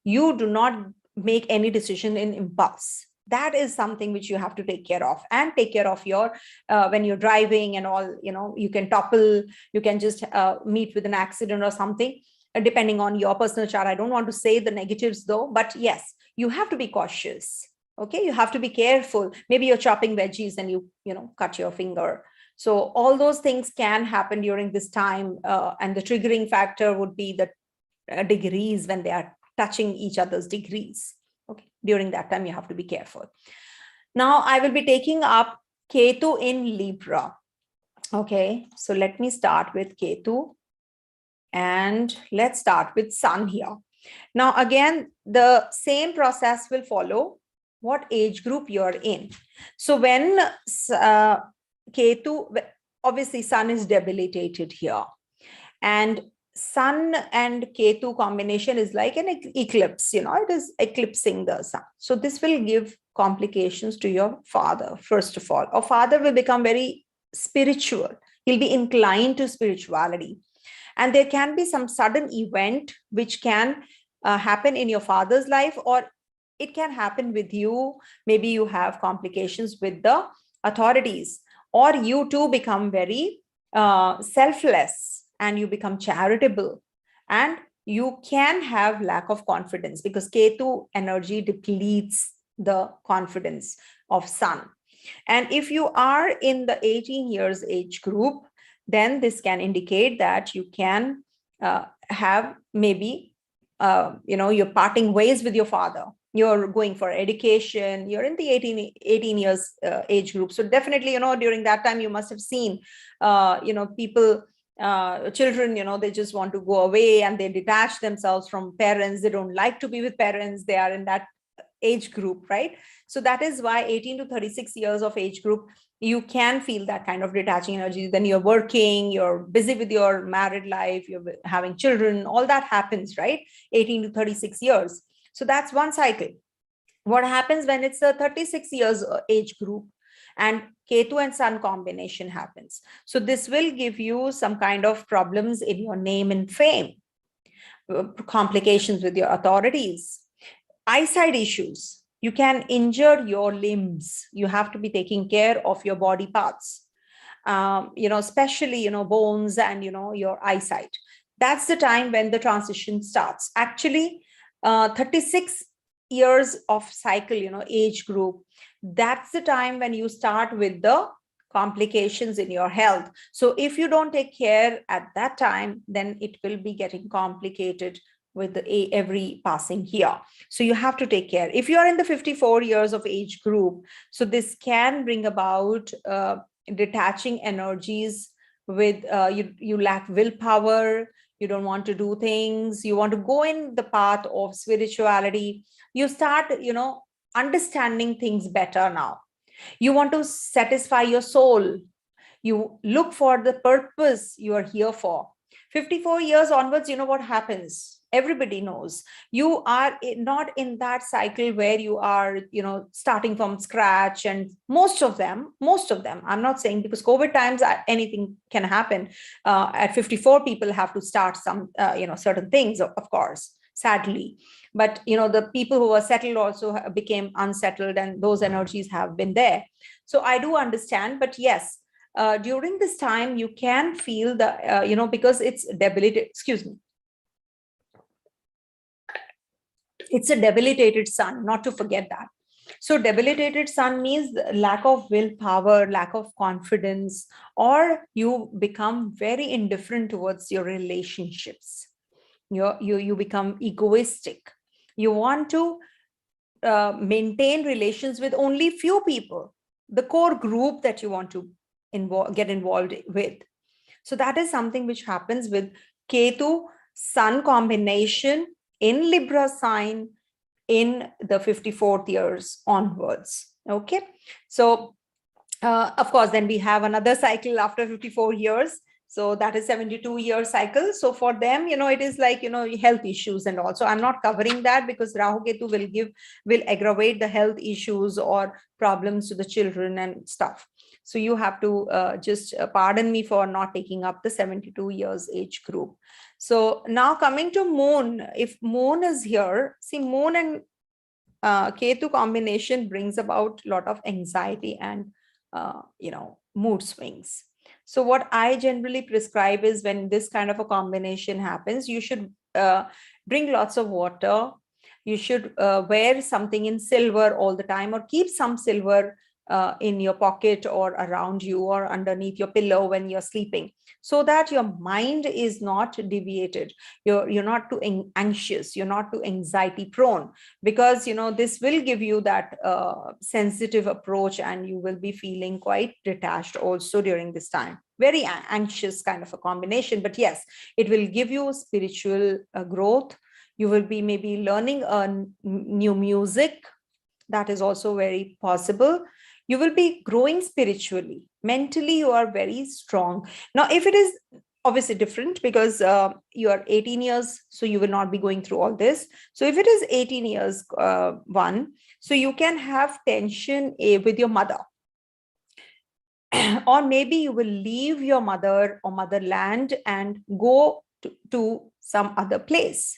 [SPEAKER 1] you do not make any decision in impulse. That is something which you have to take care of, and take care of your when you're driving and all, you can topple, you can just meet with an accident or something, depending on your personal chart. I don't want to say the negatives though, but yes, you have to be cautious. Okay, you have to be careful. Maybe you're chopping veggies and you cut your finger. So all those things can happen during this time, and the triggering factor would be the degrees, when they are touching each other's degrees. Okay, during that time you have to be careful. Now I will be taking up Ketu in Libra. Okay, so let me start with Ketu, and let's start with Sun here. Now again, the same process will follow what age group you're in. So when Ketu, obviously Sun is debilitated here, and Sun and Ketu combination is like an eclipse, it is eclipsing the Sun. So this will give complications to your father. First of all, our father will become very spiritual. He'll be inclined to spirituality. And there can be some sudden event which can happen in your father's life, or it can happen with you. Maybe you have complications with the authorities, or you too become very selfless, and you become charitable, and you can have lack of confidence, because Ketu energy depletes the confidence of Sun. And if you are in the 18 years age group, then this can indicate that you can have maybe, you're parting ways with your father. You're going for education. You're in the 18 years age group. So definitely, during that time, you must have seen, people, children, they just want to go away and they detach themselves from parents. They don't like to be with parents. They are in that age group, right? So that is why 18 to 36 years of age group, you can feel that kind of detaching energy. Then you're working, you're busy with your married life, you're having children, all that happens, right? 18 to 36 years. So that's one cycle. What happens when it's a 36 years age group and Ketu and Sun combination happens? So this will give you some kind of problems in your name and fame, complications with your authorities, eyesight issues. You can injure your limbs. You have to be taking care of your body parts, especially, bones and, your eyesight. That's the time when the transition starts. Actually, 36 years of cycle, age group, that's the time when you start with the complications in your health. So if you don't take care at that time, then it will be getting complicated with every passing year. So you have to take care. If you are in the 54 years of age group, so this can bring about detaching energies with, you lack willpower, You don't want to do things. You want to go in the path of spirituality. You start, understanding things better now. You want to satisfy your soul. You look for the purpose you are here for. 54 years onwards, you know what happens. Everybody knows you are not in that cycle where you are, starting from scratch. And most of them, I'm not saying, because COVID times, anything can happen. At 54, people have to start some, certain things, of course, sadly. But, the people who were settled also became unsettled, and those energies have been there. So I do understand, but yes, during this time, you can feel the, because it's debilitated, excuse me. It's a debilitated sun, not to forget that. So debilitated sun means lack of willpower, lack of confidence, or you become very indifferent towards your relationships. You become egoistic. You want to maintain relations with only few people, the core group that you want to get involved with. So that is something which happens with Ketu Sun combination in Libra sign in the 54th years onwards. Okay. So of course, then we have another cycle after 54 years. So that is 72-year cycle. So for them, it is like, health issues and all. So I'm not covering that, because Rahu Ketu will aggravate the health issues or problems to the children and stuff. So you have to just pardon me for not taking up the 72 years age group. So now coming to Moon, if Moon is here, see, Moon and Ketu combination brings about a lot of anxiety and, mood swings. So what I generally prescribe is, when this kind of a combination happens, you should drink lots of water. You should wear something in silver all the time, or keep some silver in your pocket or around you or underneath your pillow when you're sleeping, so that your mind is not deviated. You're not too anxious, you're not too anxiety prone, because this will give you that sensitive approach, and you will be feeling quite detached also during this time. Very anxious kind of a combination, but yes, it will give you spiritual growth. You will be maybe learning new music. That is also very possible. You will be growing spiritually. Mentally, you are very strong. Now, if it is obviously different, because you are 18 years, so you will not be going through all this. So if it is 18 years, so you can have tension with your mother. Or maybe you will leave your mother or motherland and go to some other place,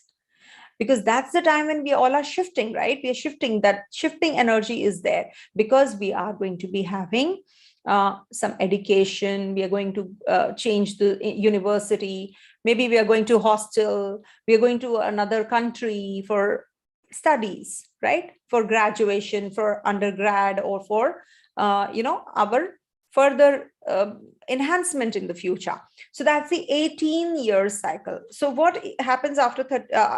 [SPEAKER 1] because that's the time when we all are shifting, right? We are shifting. That shifting energy is there, because we are going to be having some education. We are going to change the university. Maybe we are going to hostel. We are going to another country for studies, right? For graduation, for undergrad, or for, our further enhancement in the future. So that's the 18-year cycle. So what happens after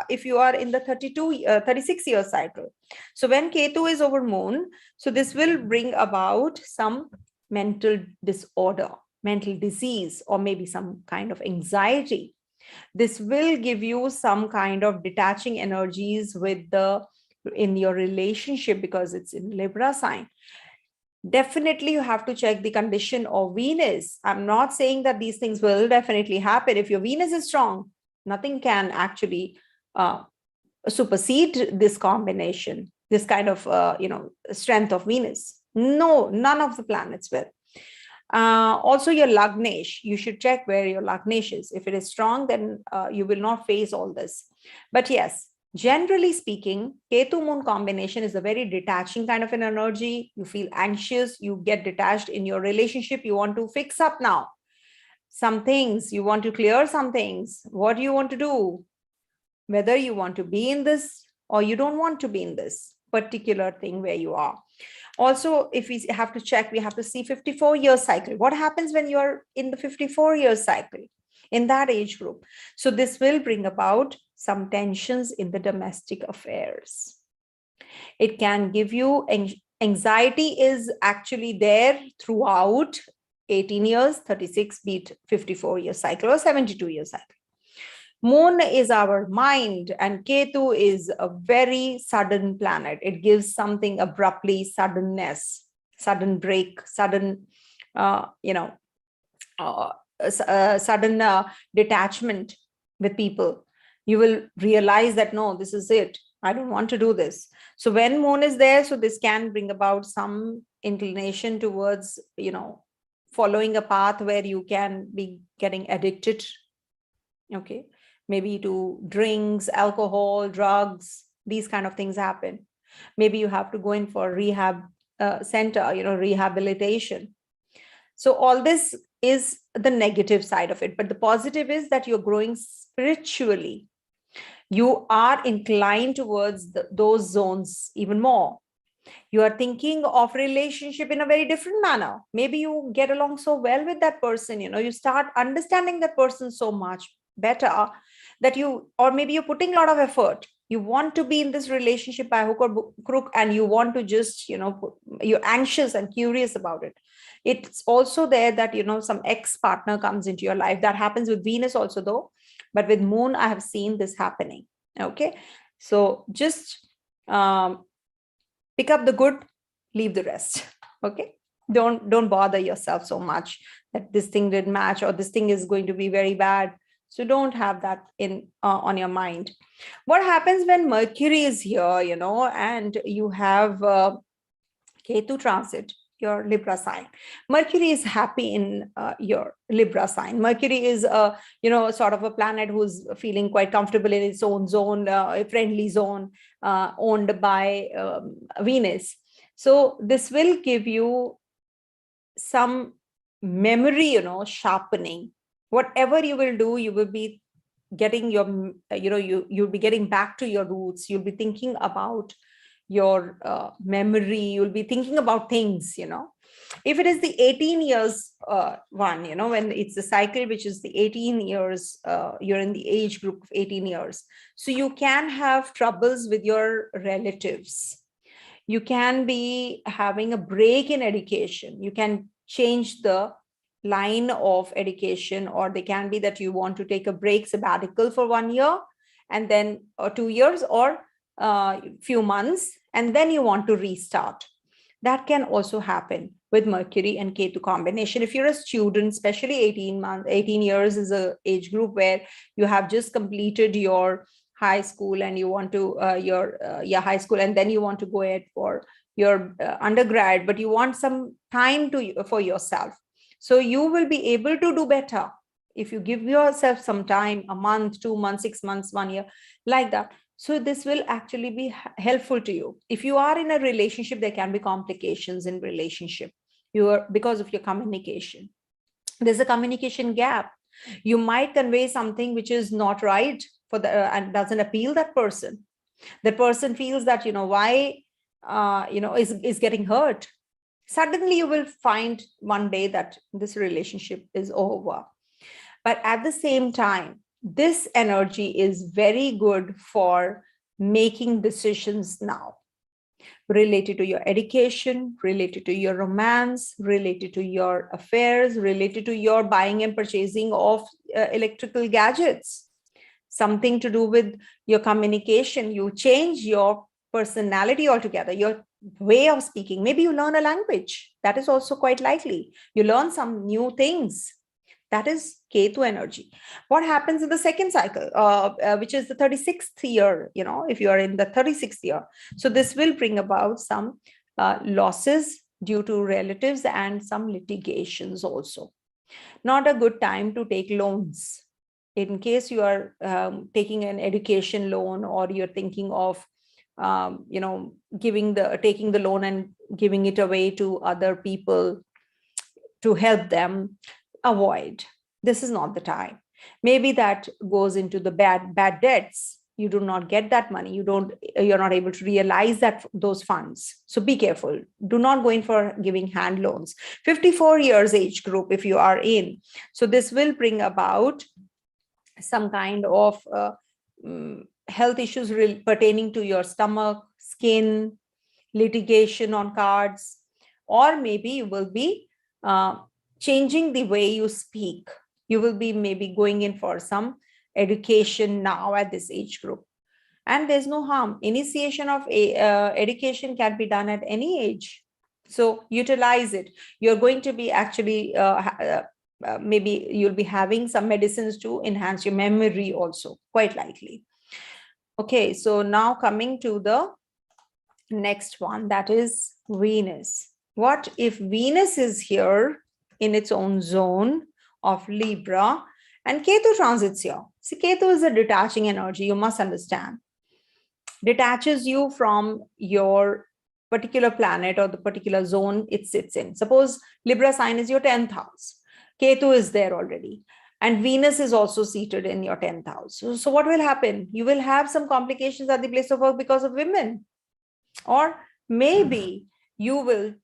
[SPEAKER 1] if you are in the 36-year cycle? So when Ketu is over Moon, so this will bring about some mental disorder, mental disease, or maybe some kind of anxiety. This will give you some kind of detaching energies in your relationship, because it's in Libra sign. Definitely, you have to check the condition of Venus. I'm not saying that these things will definitely happen. If your Venus is strong, nothing can actually supersede this combination, this kind of, strength of Venus. No, none of the planets will. Also, your Lagnesh, you should check where your Lagnesh is. If it is strong, then you will not face all this. But yes, generally speaking, Ketu Moon combination is a very detaching kind of an energy. You feel anxious, you get detached in your relationship. You want to fix up now some things, you want to clear some things. What do you want to do? Whether you want to be in this or you don't want to be in this particular thing where you are. Also, if we have to check, we have to see 54-year cycle. What happens when you are in the 54-year cycle, in that age group? So this will bring about some tensions in the domestic affairs. It can give you anxiety is actually there throughout 18 years, 36, be it 54-year cycle or 72-year cycle. Moon is our mind, and Ketu is a very sudden planet. It gives something abruptly, suddenness, sudden break, sudden, uh, you know, sudden detachment with people. You will realize that, no, this is it. I don't want to do this. So when Moon is there, so this can bring about some inclination towards, following a path where you can be getting addicted. Okay. Maybe to drinks, alcohol, drugs, these kind of things happen. Maybe you have to go in for rehab center, rehabilitation. So all this is the negative side of it. But the positive is that you're growing spiritually. You are inclined towards those zones even more. You are thinking of relationship in a very different manner. Maybe you get along so well with that person, you start understanding that person so much better that or maybe you're putting a lot of effort. You want to be in this relationship by hook or crook, and you want to just, you're anxious and curious about it. It's also there that, some ex-partner comes into your life. That happens with Venus also, though. But with Moon, I have seen this happening. Okay. So just pick up the good, leave the rest. Okay. Don't bother yourself so much that this thing didn't match or this thing is going to be very bad. So don't have that in on your mind. What happens when Mercury is here, and you have Ketu transit your Libra sign? Mercury is happy in your Libra sign. Mercury is sort of a planet who's feeling quite comfortable in its own zone, a friendly zone, owned by Venus. So this will give you some memory, sharpening. Whatever you will do, you will be getting your, you'll be getting back to your roots. You'll be thinking about your memory. You'll be thinking about things, if it is the 18 years one, when it's the cycle, which is the 18 years, you're in the age group of 18 years. So you can have troubles with your relatives. You can be having a break in education. You can change the line of education, or they can be that you want to take a break, sabbatical for 1 year, and then or 2 years, or few months, and then you want to restart. That can also happen with Mercury and Ketu combination. If you're a student, especially 18 years is a age group where you have just completed your high school and you want to high school, and then you want to go ahead for your undergrad, but you want some time for yourself. So you will be able to do better if you give yourself some time, a month, 2 months, 6 months, 1 year, like that. So this will actually be helpful to you. If you are in a relationship, there can be complications in relationship because of your communication. There's a communication gap. You might convey something which is not right and doesn't appeal that person. That person feels that, why, is getting hurt. Suddenly you will find one day that this relationship is over. But at the same time, this energy is very good for making decisions now related to your education, related to your romance, related to your affairs, related to your buying and purchasing of electrical gadgets, something to do with your communication. You change your personality altogether, your way of speaking. Maybe you learn a language. That is also quite likely. You learn some new things. That is Ketu energy. What happens in the second cycle, which is the 36th year, if you are in the 36th year. So this will bring about some losses due to relatives and some litigations also. Not a good time to take loans. In case you are taking an education loan, or you're thinking of, taking the loan and giving it away to other people to help them, avoid. This is not the time. Maybe that goes into the bad debts. You do not get that money. You're not able to realize those funds. So be careful. Do not go in for giving hand loans. 54 years age group, if you are in. So this will bring about some kind of health issues pertaining to your stomach, skin, litigation on cards, or maybe you will be changing the way you speak. You will be maybe going in for some education now at this age group. And there's no harm. Initiation of education can be done at any age. So utilize it. You're going to be actually, maybe you'll be having some medicines to enhance your memory also, quite likely. Okay, so now coming to the next one, that is Venus. What if Venus is here in its own zone of Libra and Ketu transits here? See, Ketu is a detaching energy, you must understand. Detaches you from your particular planet or the particular zone it sits in. Suppose Libra sign is your 10th house. Ketu is there already. And Venus is also seated in your 10th house. So what will happen? You will have some complications at the place of work because of women. Or maybe you will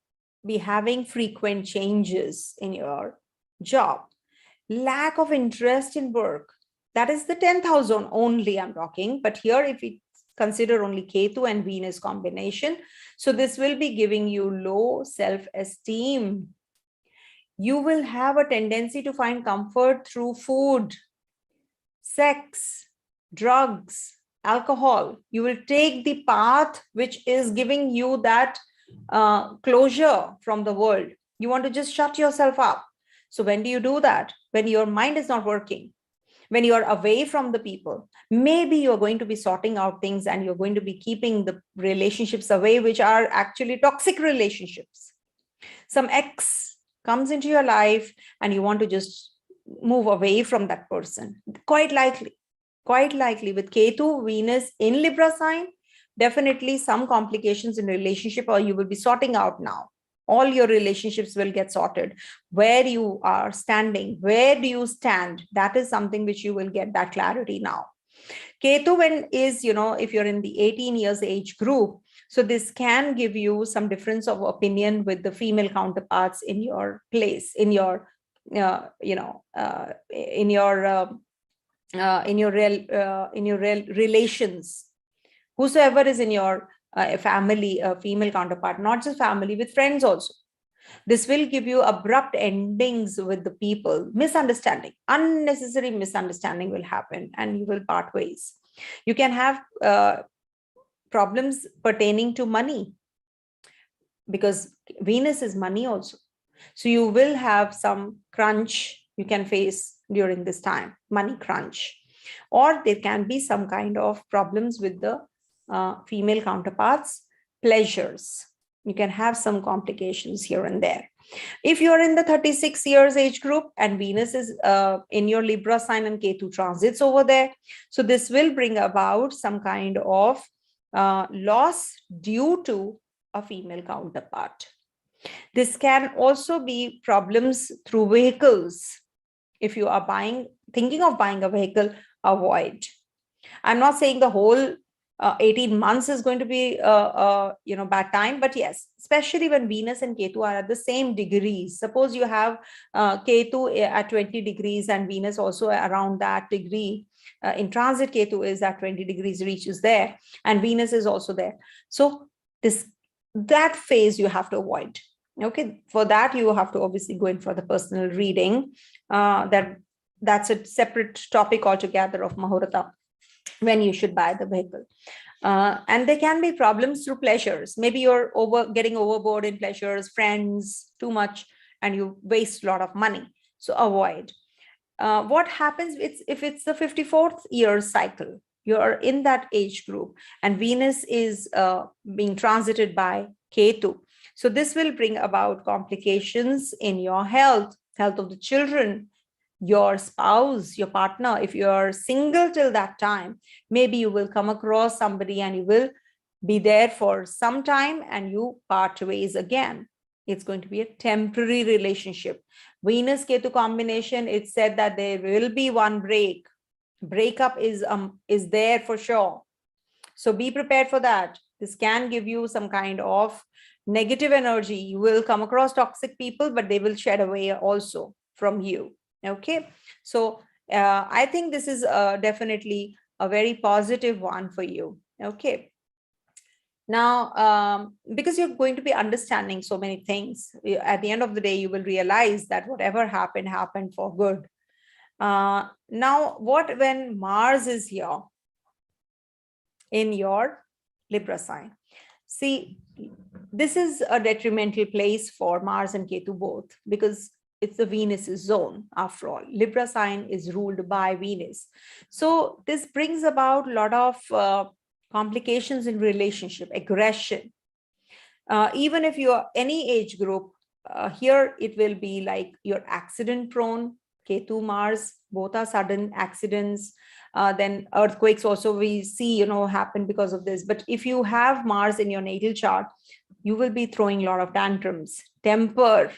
[SPEAKER 1] be having frequent changes in your job. Lack of interest in work. That is the 10th house zone only I'm talking. But here, if we consider only Ketu and Venus combination, so this will be giving you low self-esteem. You will have a tendency to find comfort through food, sex, drugs, alcohol. You will take the path which is giving you that closure from the world. You want to just shut yourself up. So when do you do that? When your mind is not working, when you are away from the people. Maybe you're going to be sorting out things and you're going to be keeping the relationships away, which are actually toxic relationships. Some ex comes into your life and you want to just move away from that person. Quite likely with Ketu, Venus in Libra sign, definitely some complications in relationship, or you will be sorting out now. All your relationships will get sorted. Where you are standing, where do you stand? That is something which you will get that clarity now. Ketu when is, if you're in the 18 years age group, so this can give you some difference of opinion with the female counterparts in your place, in your relations. Whosoever is in your family, female counterpart, not just family, with friends also. This will give you abrupt endings with the people. Misunderstanding, unnecessary misunderstanding will happen and you will part ways. You can have problems pertaining to money because Venus is money also. So you will have some crunch you can face during this time, money crunch. Or there can be some kind of problems with the female counterparts, pleasures. You can have some complications here and there. If you're in the 36 years age group and Venus is in your Libra sign and Ketu transits over there, so this will bring about some kind of loss due to a female counterpart. This can also be problems through vehicles. If you are thinking of buying a vehicle, avoid. I'm not saying the whole 18 months is going to be bad time, but yes, especially when Venus and Ketu are at the same degrees. Suppose you have Ketu at 20 degrees and Venus also around that degree. In transit, Ketu is at 20 degrees, reaches there, and Venus is also there. So that phase you have to avoid. Okay, for that you have to obviously go in for the personal reading. That's a separate topic altogether of Mahurata, when you should buy the vehicle. And there can be problems through pleasures. Maybe you're getting overboard in pleasures, friends, too much, and you waste a lot of money. So avoid. What happens if it's the 54th year cycle? You're in that age group and Venus is being transited by Ketu. So this will bring about complications in your health of the children, your spouse, your partner. If you're single till that time, maybe you will come across somebody and you will be there for some time and you part ways again. It's going to be a temporary relationship. Venus Ketu combination, it said that there will be one breakup is there for sure. So be prepared for that. This can give you some kind of negative energy. You will come across toxic people, but they will shed away also from you. Okay, so I think this is definitely a very positive one for you. Okay, now because you're going to be understanding so many things, at the end of the day you will realize that whatever happened for good. Now, what when Mars is here in your Libra sign? See, this is a detrimental place for Mars and Ketu both, because it's the Venus's zone. After all, Libra sign is ruled by Venus. So this brings about a lot of complications in relationship, aggression. Even if you're any age group, here it will be like you're accident prone. Ketu, Mars, both are sudden accidents. Then earthquakes also we see, happen because of this. But if you have Mars in your natal chart, you will be throwing a lot of tantrums. Temper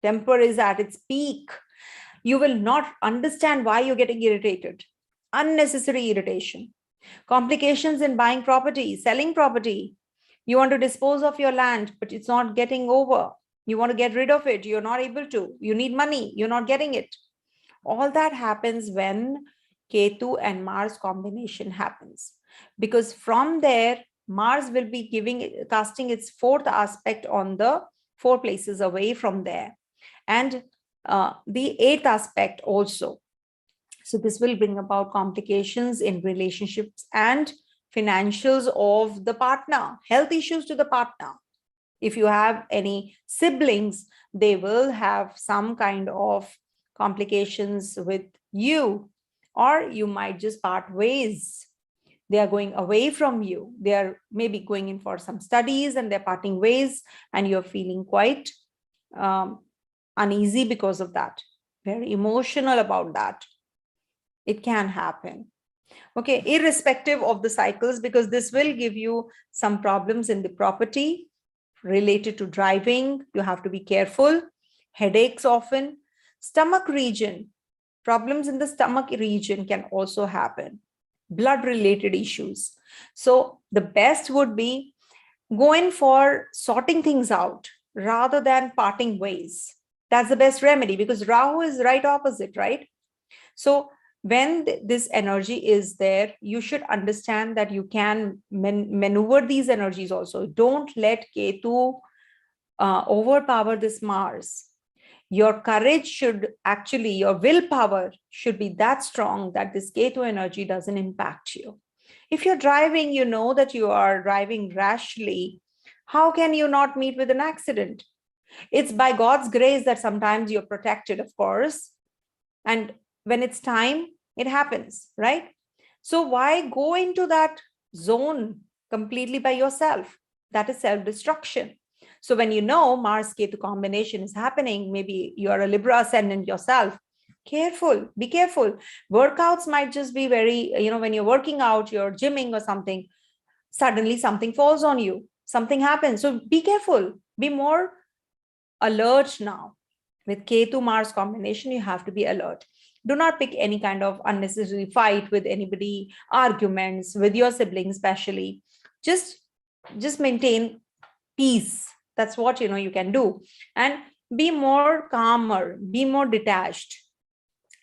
[SPEAKER 1] is at its peak. You will not understand why you're getting irritated. Unnecessary irritation. Complications in buying property, selling property. You want to dispose of your land, but it's not getting over. You want to get rid of it. You're not able to. You need money. You're not getting it. All that happens when Ketu and Mars combination happens. Because from there, Mars will be casting its fourth aspect on the 4 places away from there. And the 8th aspect also. So this will bring about complications in relationships and financials of the partner, health issues to the partner. If you have any siblings, they will have some kind of complications with you, or you might just part ways. They are going away from you. They are maybe going in for some studies and they're parting ways, and you're feeling quite uneasy because of that, very emotional about that. It can happen. Okay, irrespective of the cycles, because this will give you some problems in the property related to driving. You have to be careful. Headaches often. Stomach region, problems in the stomach region can also happen. Blood related issues. So the best would be going for sorting things out rather than parting ways. That's the best remedy, because Rahu is right opposite, right? So when this energy is there, you should understand that you can maneuver these energies also. Don't let Ketu overpower this Mars. Your courage should actually, your willpower should be that strong that this Ketu energy doesn't impact you. If you're driving, you know that you are driving rashly. How can you not meet with an accident? It's by God's grace that sometimes you're protected, of course. And when it's time, it happens, right? So why go into that zone completely by yourself? That is self-destruction. So when you know Mars Ketu combination is happening, maybe you're a Libra ascendant yourself, careful, be careful. Workouts might just be very, when you're working out, you're gymming or something, suddenly something falls on you, something happens. So be careful, be more alert now. With Ketu Mars combination, you have to be alert. Do not pick any kind of unnecessary fight with anybody, arguments with your siblings, especially. Just maintain peace. That's what you can do. And be more calmer, be more detached.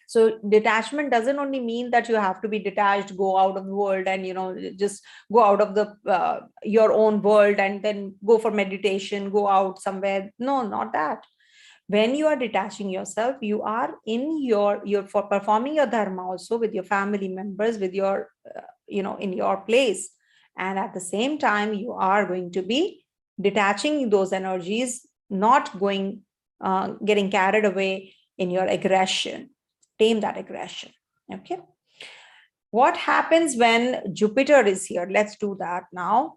[SPEAKER 1] So detachment doesn't only mean that you have to be detached, go out of the world and, just go out of the your own world and then go for meditation, go out somewhere. No, not that. When you are detaching yourself, you are in you're for performing your dharma also with your family members, with your, in your place. And at the same time, you are going to be detaching those energies, not getting carried away in your aggression. Tame that aggression. Okay. What happens when Jupiter is here? Let's do that now.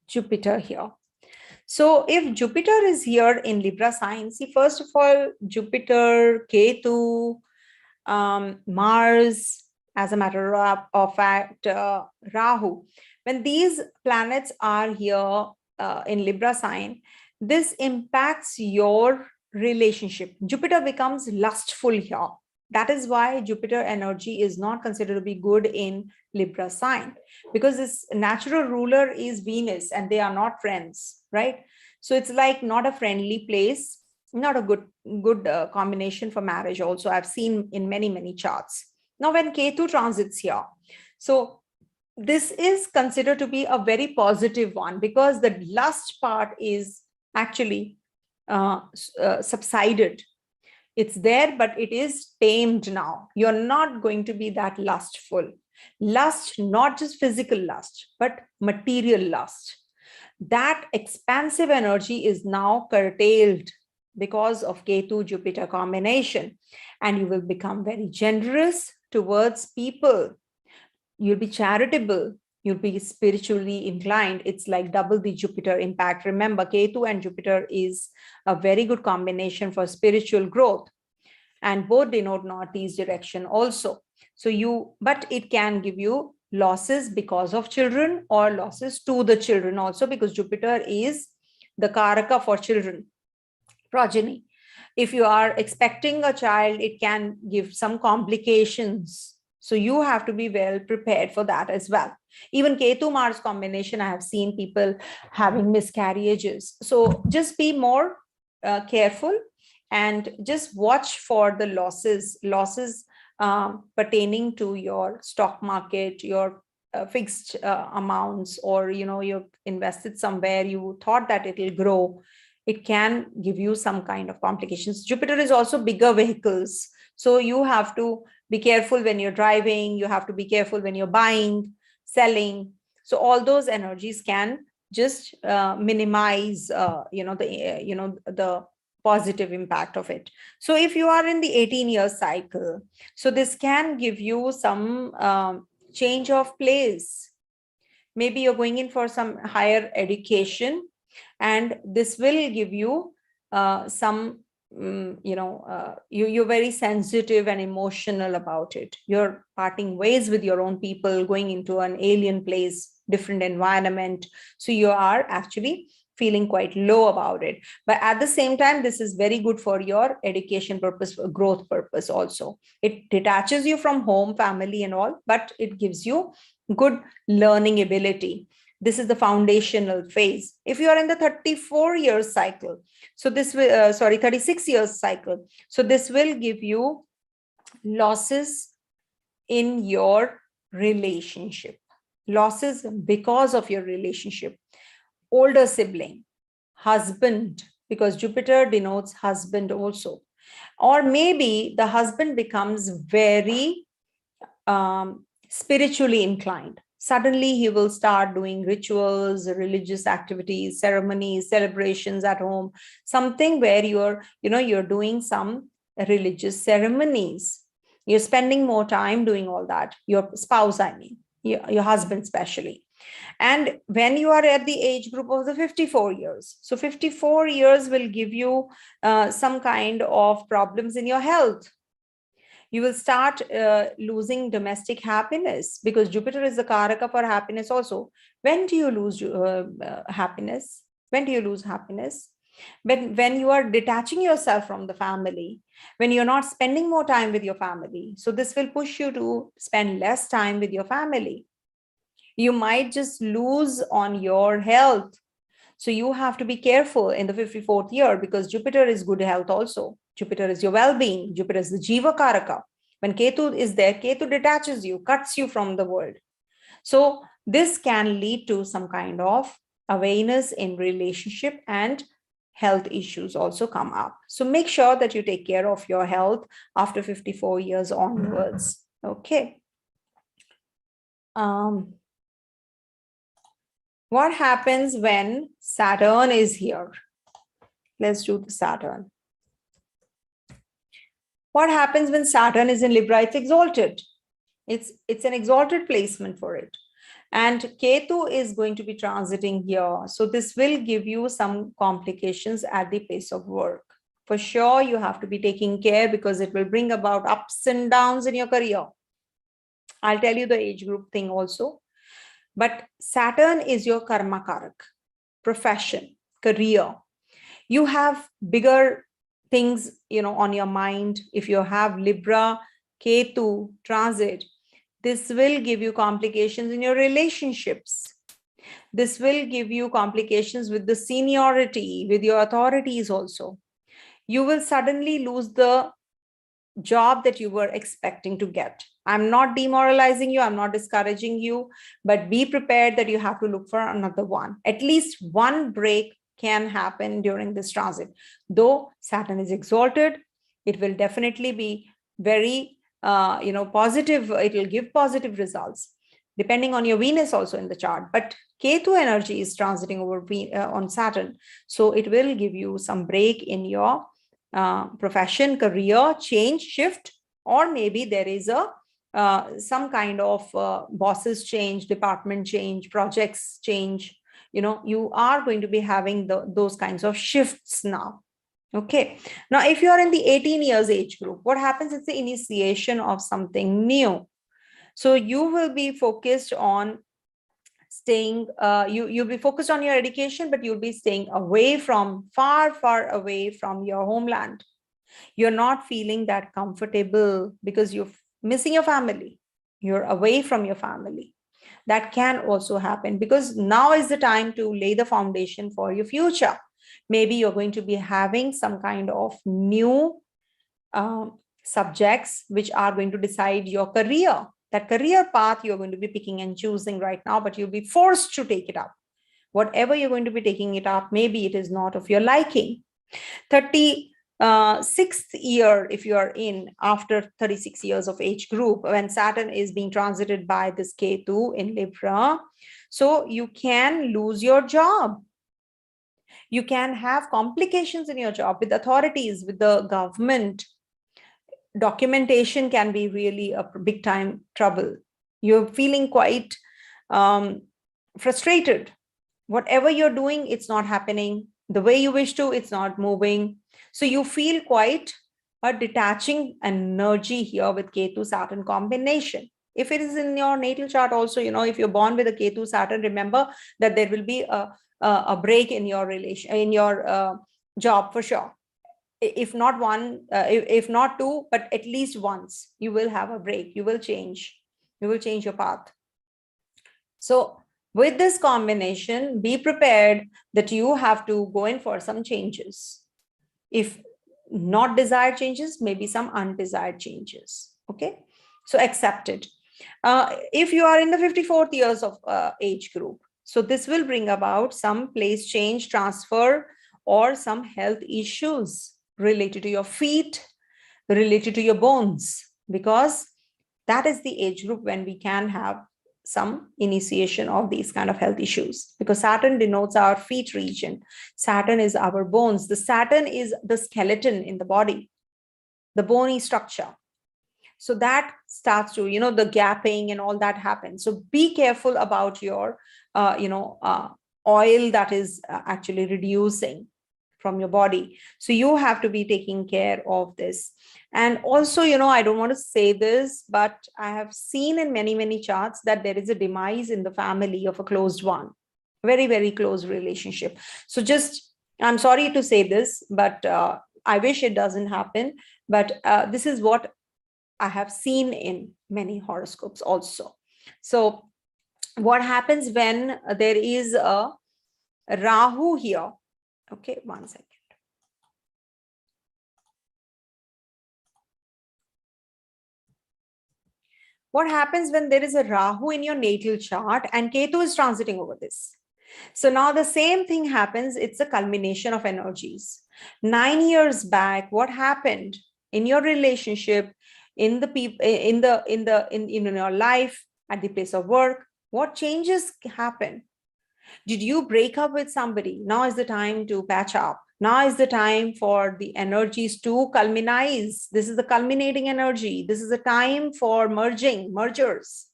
[SPEAKER 1] Jupiter here. So if Jupiter is here in Libra sign, see, first of all, Jupiter, Ketu, Mars, as a matter of fact, Rahu, when these planets are here in Libra sign, this impacts your relationship. Jupiter becomes lustful here. That is why Jupiter energy is not considered to be good in Libra sign, because this natural ruler is Venus and they are not friends, right? So it's like not a friendly place, not a good combination for marriage also. I've seen in many charts. Now when Ketu transits here, so this is considered to be a very positive one, because the lust part is actually subsided. It's there, but it is tamed now. You're not going to be that lustful. Lust, not just physical lust, but material lust. That expansive energy is now curtailed because of Ketu Jupiter combination. And you will become very generous towards people. You'll be charitable. You'll be spiritually inclined. It's like double the Jupiter impact. Remember, Ketu and Jupiter is a very good combination for spiritual growth. And both denote northeast direction also. But it can give you losses because of children or losses to the children also, because Jupiter is the Karaka for children, progeny. If you are expecting a child, it can give some complications. So you have to be well prepared for that as well. Even Ketu Mars combination, I have seen people having miscarriages. So just be more careful and just watch for the losses pertaining to your stock market, your fixed amounts, or you've invested somewhere, you thought that it will grow. It can give you some kind of complications. Jupiter is also bigger vehicles. So you have to be careful when you're driving. You have to be careful when you're buying, selling. So all those energies can just minimize, the positive impact of it. So if you are in the 18-year cycle, so this can give you some change of place. Maybe you're going in for some higher education, and this will give you you're very sensitive and emotional about it. You're parting ways with your own people, going into an alien place, different environment. So you are actually feeling quite low about it. But at the same time, this is very good for your education purpose, growth purpose also. It detaches you from home, family and all, but it gives you good learning ability. This is the foundational phase. If you are in the 34-year cycle, so this will, 36 years cycle. So this will give you losses in your relationship, losses because of your relationship. Older sibling, husband, because Jupiter denotes husband also. Or maybe the husband becomes very spiritually inclined. Suddenly he will start doing rituals, religious activities, ceremonies, celebrations at home, something where you're doing some religious ceremonies. You're spending more time doing all that. Your spouse, I mean, your husband especially. And when you are at the age group of the 54 years, so 54 years will give you some kind of problems in your health. You will start losing domestic happiness, because Jupiter is the Karaka for happiness also. When do you lose happiness? When do you lose happiness? When you are detaching yourself from the family, when you're not spending more time with your family. So this will push you to spend less time with your family. You might just lose on your health. So you have to be careful in the 54th year, because Jupiter is good health also. Jupiter is your well-being. Jupiter is the Jiva Karaka. When Ketu is there, Ketu detaches you, cuts you from the world. So this can lead to some kind of awareness in relationship, and health issues also come up. So make sure that you take care of your health after 54 years onwards. Okay. What happens when Saturn is here? Let's do the Saturn. What happens when Saturn is in Libra? It's exalted. It's an exalted placement for it. And Ketu is going to be transiting here. So this will give you some complications at the place of work. For sure, you have to be taking care, because it will bring about ups and downs in your career. I'll tell you the age group thing also. But Saturn is your karma karak, profession, career. You have bigger things, on your mind. If you have Libra, Ketu transit, this will give you complications in your relationships. This will give you complications with the seniority, with your authorities also. You will suddenly lose the job that you were expecting to get. I'm not demoralizing you, I'm not discouraging you, but be prepared that you have to look for another one. At least one break can happen during this transit. Though Saturn is exalted, it will definitely be very, positive. It will give positive results, depending on your Venus also in the chart. But Ketu energy is transiting over on Saturn. So it will give you some break in your profession, career, change, shift, or maybe there is a some kind of bosses change, department change, projects change. You are going to be having those kinds of shifts now. Okay. Now, if you are in the 18 years age group, what happens? It's the initiation of something new. So you will be focused on staying, you'll be focused on your education, but you'll be staying away from, far away from your homeland. You're not feeling that comfortable because you're missing your family. You're away from your family. That can also happen because now is the time to lay the foundation for your future. Maybe you're going to be having some kind of new subjects which are going to decide your career. That career path you're going to be picking and choosing right now, but you'll be forced to take it up. Whatever you're going to be taking it up, maybe it is not of your liking. 36th year, if you are in after 36 years of age group, when Saturn is being transited by this Ketu in Libra, so you can lose your job. You can have complications in your job with authorities, with the government. Documentation can be really a big time trouble. You're feeling quite frustrated. Whatever you're doing, it's not happening the way you wish to, it's not moving. So you feel quite a detaching energy here with Ketu Saturn combination. If it is in your natal chart also, if you're born with a Ketu Saturn, remember that there will be a break in your relation, in your job for sure. If not one, if not two, but at least once, you will have a break. You will change your path. So with this combination, be prepared that you have to go in for some changes. If not desired changes, maybe some undesired changes. Okay, so accept it. If you are in the 54th years of age group, so this will bring about some place change, transfer, or some health issues related to your feet, related to your bones, because that is the age group when we can have some initiation of these kind of health issues, because Saturn denotes our feet region. Saturn is our bones. The Saturn is the skeleton in the body, the bony structure. So that starts to, the gapping and all that happens. So be careful about your, oil that is actually reducing from your body. So you have to be taking care of this. And also, I don't want to say this, but I have seen in many, many charts that there is a demise in the family of a closed one, very, very close relationship. So I'm sorry to say this, but I wish it doesn't happen. But this is what I have seen in many horoscopes also. So what happens when there is a Rahu here? Okay, 1 second. What happens when there is a Rahu in your natal chart and Ketu is transiting over this? So now the same thing happens. It's a culmination of energies. 9 years back, what happened in your relationship, in the people, in your life, at the place of work? What changes happen? Did you break up with somebody? Now is the time to patch up. Now is the time for the energies to culminate. This is the culminating energy. This is a time for mergers.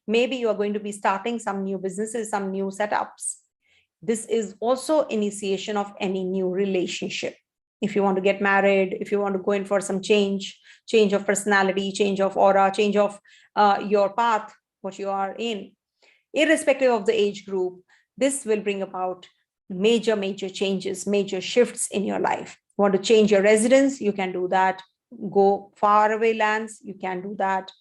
[SPEAKER 1] Maybe you are going to be starting some new businesses, some new setups. This is also initiation of any new relationship. If you want to get married, if you want to go in for some change of personality, change of aura, change of your path, what you are in, irrespective of the age group, this will bring about major changes, major shifts in your life. Want to change your residence? You can do that. Go far away lands? You can do that.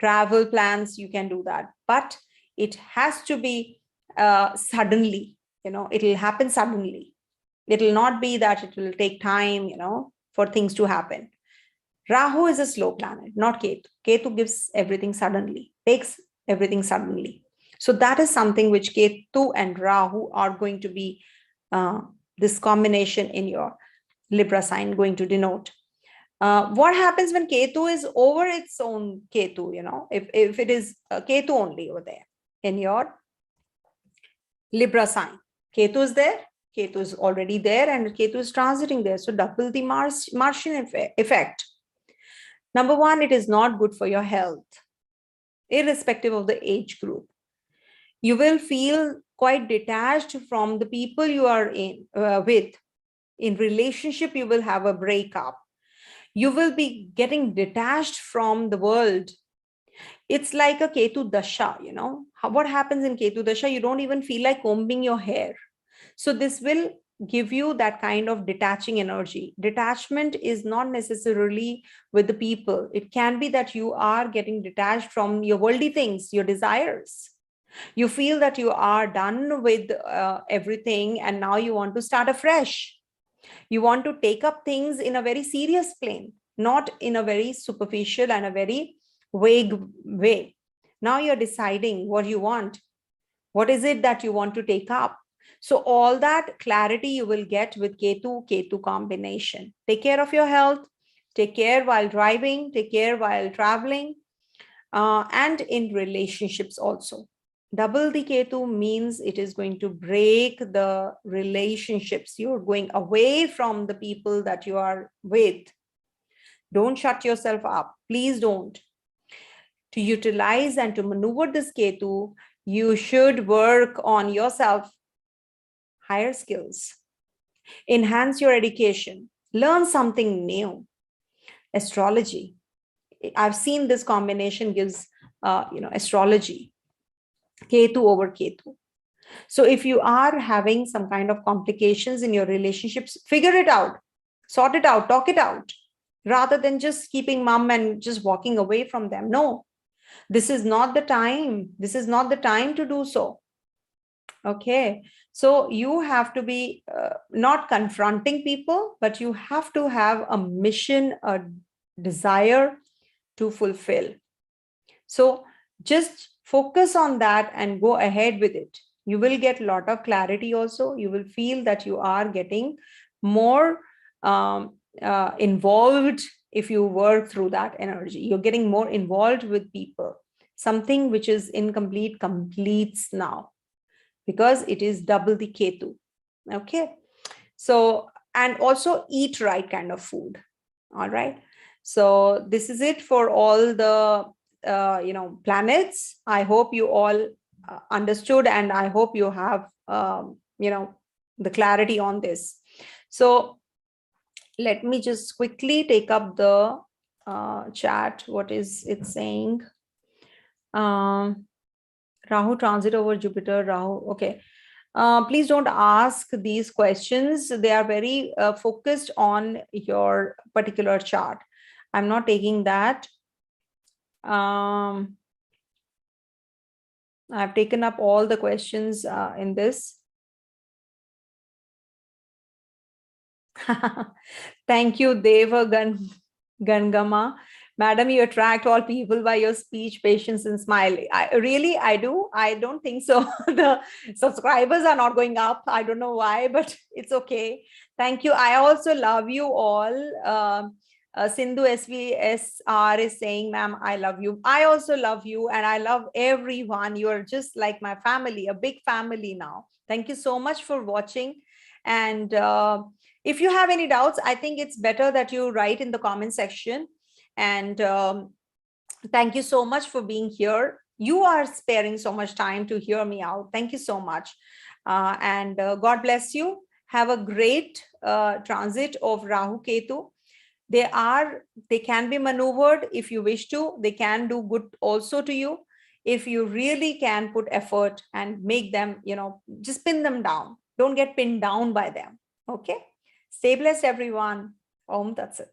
[SPEAKER 1] Travel plans? You can do that. But it has to be suddenly, it will happen suddenly. It will not be that it will take time, for things to happen. Rahu is a slow planet, not Ketu. Ketu gives everything suddenly, takes everything suddenly. So that is something which Ketu and Rahu are going to be, this combination in your Libra sign going to denote. What happens when Ketu is over its own Ketu, if it is Ketu only over there in your Libra sign? Ketu is there, Ketu is already there, and Ketu is transiting there. So double the Martian effect. Number one, it is not good for your health, irrespective of the age group. You will feel quite detached from the people you are with. In relationship, you will have a breakup. You will be getting detached from the world. It's like a Ketu Dasha, What happens in Ketu Dasha? You don't even feel like combing your hair. So this will give you that kind of detaching energy. Detachment is not necessarily with the people. It can be that you are getting detached from your worldly things, your desires. You feel that you are done with everything and now you want to start afresh. You want to take up things in a very serious plane, not in a very superficial and a very vague way. Now you're deciding what you want. What is it that you want to take up? So all that clarity you will get with Ketu combination. Take care of your health. Take care while driving. Take care while traveling. And in relationships also. Double the Ketu means it is going to break the relationships. You're going away from the people that you are with. Don't shut yourself up. Please don't. To utilize and to maneuver this Ketu, you should work on yourself, higher skills, enhance your education, learn something new. Astrology. I've seen this combination gives, astrology. Ketu over Ketu. So if you are having some kind of complications in your relationships, figure it out, sort it out, talk it out, rather than just keeping mum and just walking away from them. No, this is not the time. This is not the time to do so. Okay. So you have to be not confronting people, but you have to have a mission, a desire to fulfill. So just focus on that and go ahead with it. You will get a lot of clarity also. You will feel that you are getting more involved if you work through that energy. You're getting more involved with people. Something which is incomplete completes now because it is double the Ketu. Okay. So, and also eat right kind of food. All right. So this is it for all the planets. I hope you all understood, and I hope you have the clarity on this. So let me just quickly take up the chat. What is it saying? Rahu transit over Jupiter. Rahu. Okay. Please don't ask these questions. They are very focused on your particular chart. I'm not taking that. I've taken up all the questions in this. Thank you, Deva Gangama. Madam, you attract all people by your speech, patience, and smile. I do. I don't think so. The subscribers are not going up. I don't know why, but it's okay. Thank you. I also love you all. Sindhu SVSR is saying, ma'am, I love you. I also love you, and I love everyone. You are just like my family, a big family now. Thank you so much for watching. And if you have any doubts, I think it's better that you write in the comment section. And thank you so much for being here. You are sparing so much time to hear me out. Thank you so much. And God bless you. Have a great transit of Rahu Ketu. They can be maneuvered if you wish to. They can do good also to you if you really can put effort and make them, just pin them down. Don't get pinned down by them. Okay. Stay blessed, everyone. Om Tat Sat.